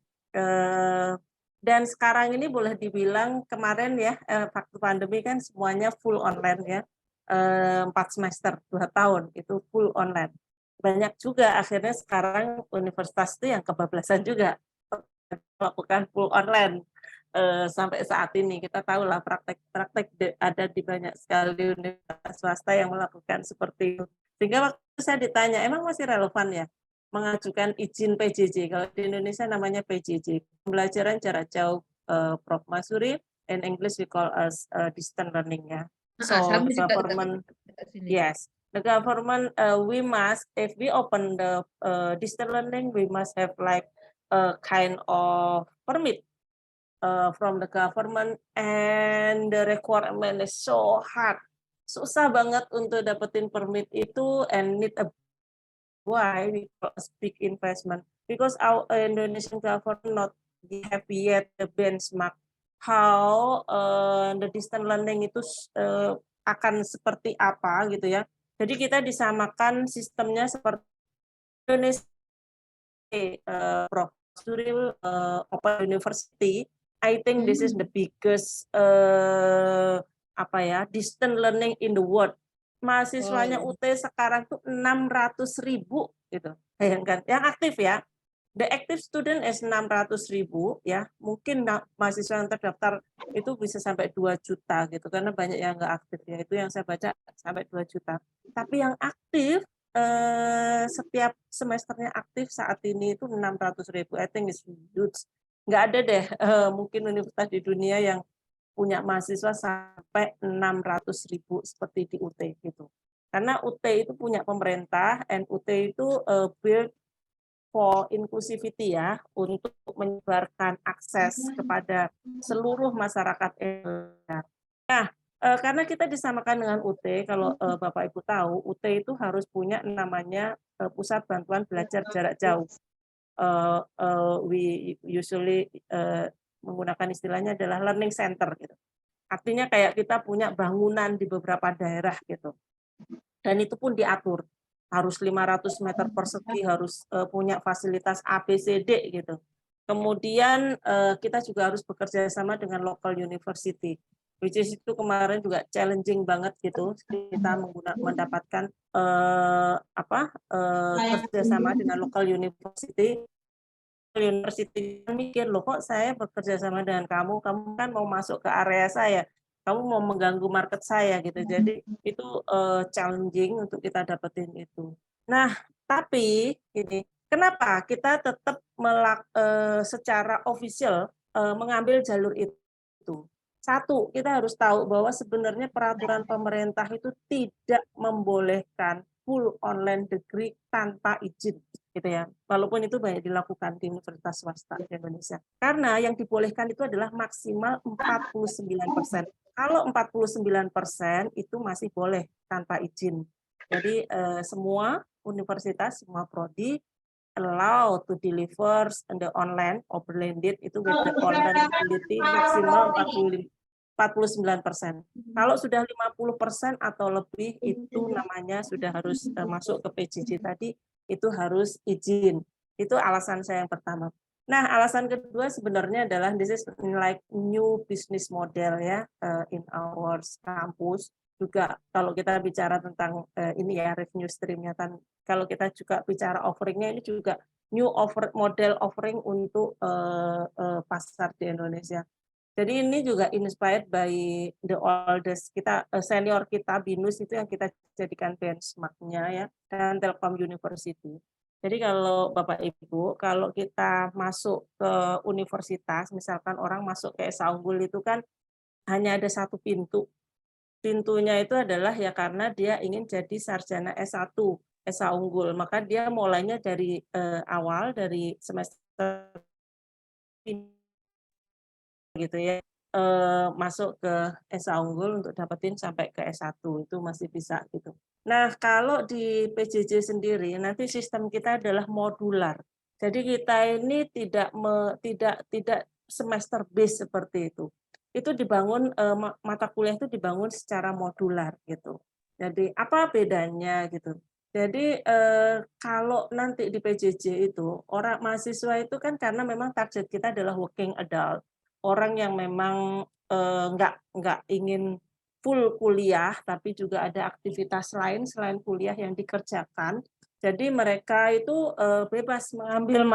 Speaker 3: dan sekarang ini boleh dibilang kemarin ya, waktu pandemi kan semuanya full online ya, 4 semester, 2 tahun itu full online. Banyak juga akhirnya sekarang universitas itu yang kebablasan juga melakukan full online. Sampai saat ini kita tahu lah praktek ada di banyak sekali universitas swasta yang melakukan seperti itu. Sehingga waktu saya ditanya, emang masih relevan ya mengajukan izin PJJ? Kalau di Indonesia namanya PJJ, pembelajaran jarak jauh, Prof. Masuri, in English we call as distance learning ya. So the government, yes, the government we must, if we open the distance learning, we must have like a kind of permit from the government, and the requirement is so hard. Susah banget untuk dapetin permit itu, and need a why we call a big investment, because our Indonesian government not have yet the benchmark how the distance learning itu akan seperti apa gitu ya. Jadi kita disamakan sistemnya seperti Indonesia, Prof. Suril Open University. I think this is the biggest distance learning in the world. Mahasiswanya UT sekarang tuh 600.000 gitu. Bayangkan, yang aktif ya. The active student is 600.000 ya. Mungkin mahasiswa yang terdaftar itu bisa sampai 2 juta gitu, karena banyak yang nggak aktif ya. Itu yang saya baca sampai 2 juta. Tapi yang aktif setiap semesternya aktif saat ini itu 600.000. I think is huge. Nggak ada deh mungkin universitas di dunia yang punya mahasiswa sampai 600.000 seperti di UT gitu. Karena UT itu punya pemerintah, and UT itu build for inclusivity ya, untuk menyebarkan akses kepada seluruh masyarakat Indonesia. Nah, karena kita disamakan dengan UT, kalau Bapak Ibu tahu, UT itu harus punya namanya Pusat Bantuan Belajar Jarak Jauh. We usually menggunakan istilahnya adalah learning center gitu. Artinya kayak kita punya bangunan di beberapa daerah gitu. Dan itu pun diatur. Harus 500 meter persegi, harus punya fasilitas A, B, C, D gitu. Kemudian kita juga harus bekerja sama dengan local university, which is itu kemarin juga challenging banget gitu. Kita mendapatkan kerjasama dengan local university. University mikir, loh kok saya bekerja sama dengan kamu kan mau masuk ke area saya, kamu mau mengganggu market saya gitu. Jadi itu challenging untuk kita dapetin itu. Nah, tapi ini kenapa kita tetap secara official mengambil jalur itu? Satu, kita harus tahu bahwa sebenarnya peraturan pemerintah itu tidak membolehkan full online degree tanpa izin, gitu ya. Walaupun itu banyak dilakukan di universitas swasta di Indonesia. Karena yang dibolehkan itu adalah maksimal 49%. Kalau 49% itu masih boleh tanpa izin. Jadi semua universitas, semua prodi allow to deliver the online or blended itu with the online ability maksimal 49%. Kalau sudah 50% atau lebih itu namanya sudah harus masuk ke PJJ tadi, itu harus izin. Itu alasan saya yang pertama. Nah, alasan kedua sebenarnya adalah this is like new business model ya in our campus. Juga kalau kita bicara tentang ini ya revenue stream-nya kan, kalau kita juga bicara offeringnya ini juga new model offering untuk pasar di Indonesia. Jadi ini juga inspired by the oldest kita senior kita BINUS itu yang kita jadikan benchmark-nya ya, dan Telkom University. Jadi kalau Bapak Ibu, kalau kita masuk ke universitas, misalkan orang masuk ke Esa Unggul itu kan hanya ada satu pintu. Pintunya itu adalah ya karena dia ingin jadi sarjana S1, Esa Unggul. Maka dia mulainya dari awal, dari semester gitu ya, masuk ke Esa Unggul untuk dapetin sampai ke S1 itu masih bisa gitu. Nah, kalau di PJJ sendiri nanti sistem kita adalah modular. Jadi kita ini tidak semester base seperti itu. Itu dibangun mata kuliah itu dibangun secara modular gitu. Jadi apa bedanya gitu? Jadi kalau nanti di PJJ itu orang mahasiswa itu kan karena memang target kita adalah working adult, orang yang memang nggak ingin full kuliah, tapi juga ada aktivitas lain selain kuliah yang dikerjakan. Jadi mereka itu bebas mengambil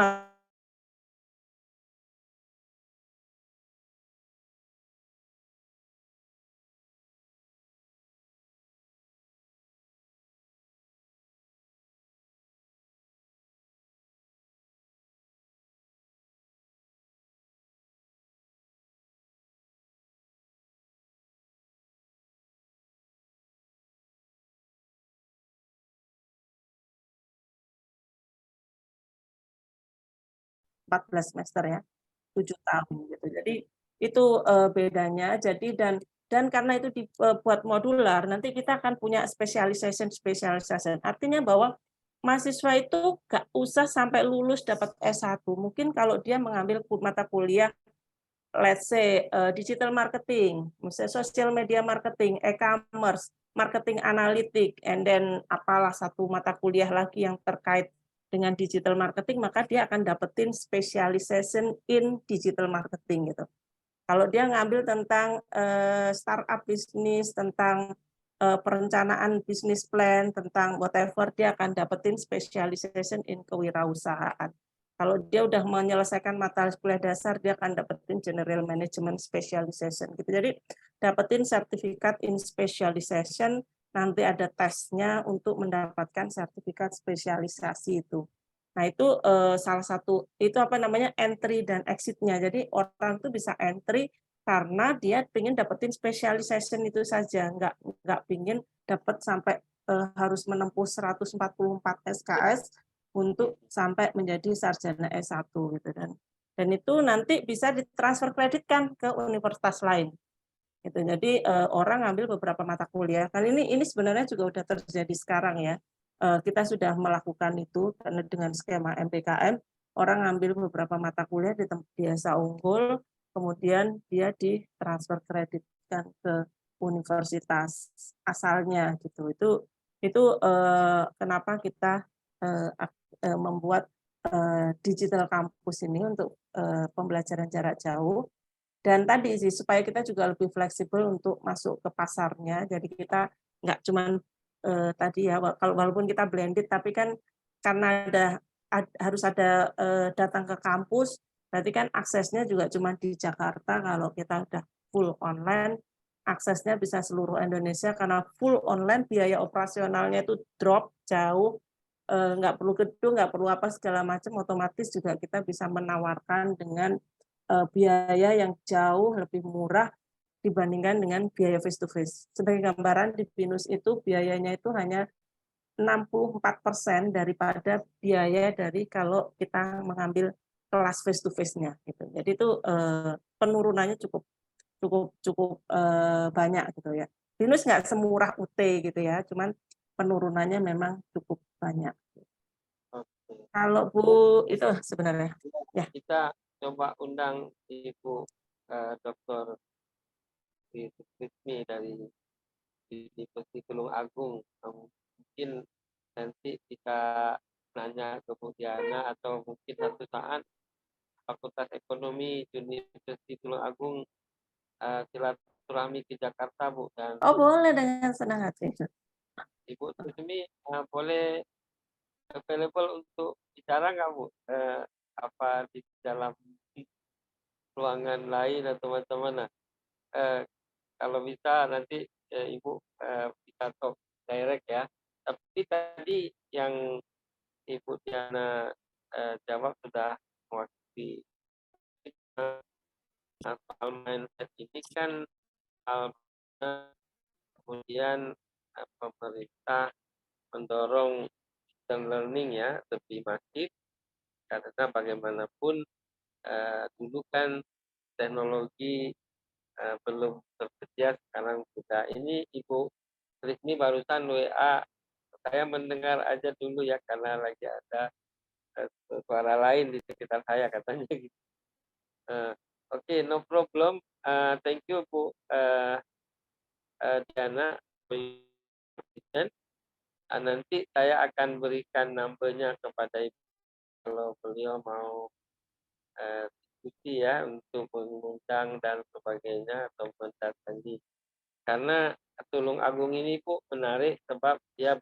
Speaker 3: 14 semester ya, 7 tahun gitu. Jadi itu bedanya. Jadi dan karena itu dibuat modular, nanti kita akan punya specialization. Artinya bahwa mahasiswa itu nggak usah sampai lulus dapat S1. Mungkin kalau dia mengambil mata kuliah let's say digital marketing, misalnya social media marketing, e-commerce, marketing analitik, and then apalah satu mata kuliah lagi yang terkait dengan digital marketing, maka dia akan dapetin specialization in digital marketing gitu. Kalau dia ngambil tentang startup bisnis, tentang perencanaan bisnis plan, tentang whatever, dia akan dapetin specialization in kewirausahaan. Kalau dia udah menyelesaikan mata kuliah dasar, dia akan dapetin general management specialization gitu. Jadi dapetin sertifikat in specialization, nanti ada tesnya untuk mendapatkan sertifikat spesialisasi itu. Nah, itu salah satu itu apa namanya entry dan exit-nya. Jadi orang itu bisa entry karena dia ingin dapetin specialization itu saja, nggak ingin dapat sampai harus menempuh 144 SKS untuk sampai menjadi sarjana S1 gitu dan itu nanti bisa ditransfer kreditkan ke universitas lain. Gitu. Jadi orang ngambil beberapa mata kuliah. Kan ini sebenarnya juga udah terjadi sekarang ya. Kita sudah melakukan itu karena dengan skema MPKM, orang ngambil beberapa mata kuliah di Esa Unggul, kemudian dia ditransfer kreditkan ke universitas asalnya gitu. Itu Itu kenapa kita membuat digital campus ini untuk pembelajaran jarak jauh. Dan tadi sih supaya kita juga lebih fleksibel untuk masuk ke pasarnya. Jadi kita nggak cuman tadi ya kalau walaupun kita blended tapi kan karena harus ada datang ke kampus, berarti kan aksesnya juga cuma di Jakarta. Kalau kita udah full online, aksesnya bisa seluruh Indonesia karena full online biaya operasionalnya itu drop jauh, nggak perlu gedung, nggak perlu apa segala macam, otomatis juga kita bisa menawarkan dengan biaya yang jauh lebih murah dibandingkan dengan biaya face to face. Sebagai gambaran di BINUS itu biayanya itu hanya 64% daripada biaya dari kalau kita mengambil kelas face to face-nya gitu. Jadi itu penurunannya cukup cukup cukup banyak gitu ya. BINUS nggak semurah UT gitu ya, cuman penurunannya memang cukup banyak.
Speaker 1: Oke.
Speaker 3: Kalau Bu itu sebenarnya ya.
Speaker 1: Kita coba undang Ibu Dr. Rizmi dari Universitas Tulung Agung. Mungkin nanti kita nanya ke Bu Diana atau mungkin satu saat Fakultas Ekonomi Universitas Tulung Agung silaturahmi ke Jakarta, Bu, dan
Speaker 3: Oh boleh dengan senang hati.
Speaker 1: Ibu Rizmi boleh available untuk bicara nggak, Bu? Apa di dalam ruangan lain atau macam-mana? Kalau bisa nanti Ibu bisa talk direct ya. Tapi tadi yang Ibu Diana jawab sudah mewakili soal mindset ini kan kemudian pemerintah mendorong distance learning ya lebih masif karena bagaimanapun dulu kan teknologi belum tersedia, sekarang sudah. Ini Ibu Rizmi barusan WA, saya mendengar aja dulu ya karena lagi ada suara lain di sekitar saya katanya gitu. Oke, no problem. Thank you Bu Diana. Nanti saya akan berikan numbernya kepada Ibu kalau beliau mau diskusi ya untuk mengundang dan sebagainya atau mendatangi. Karena Tulung Agung ini Bu menarik sebab dia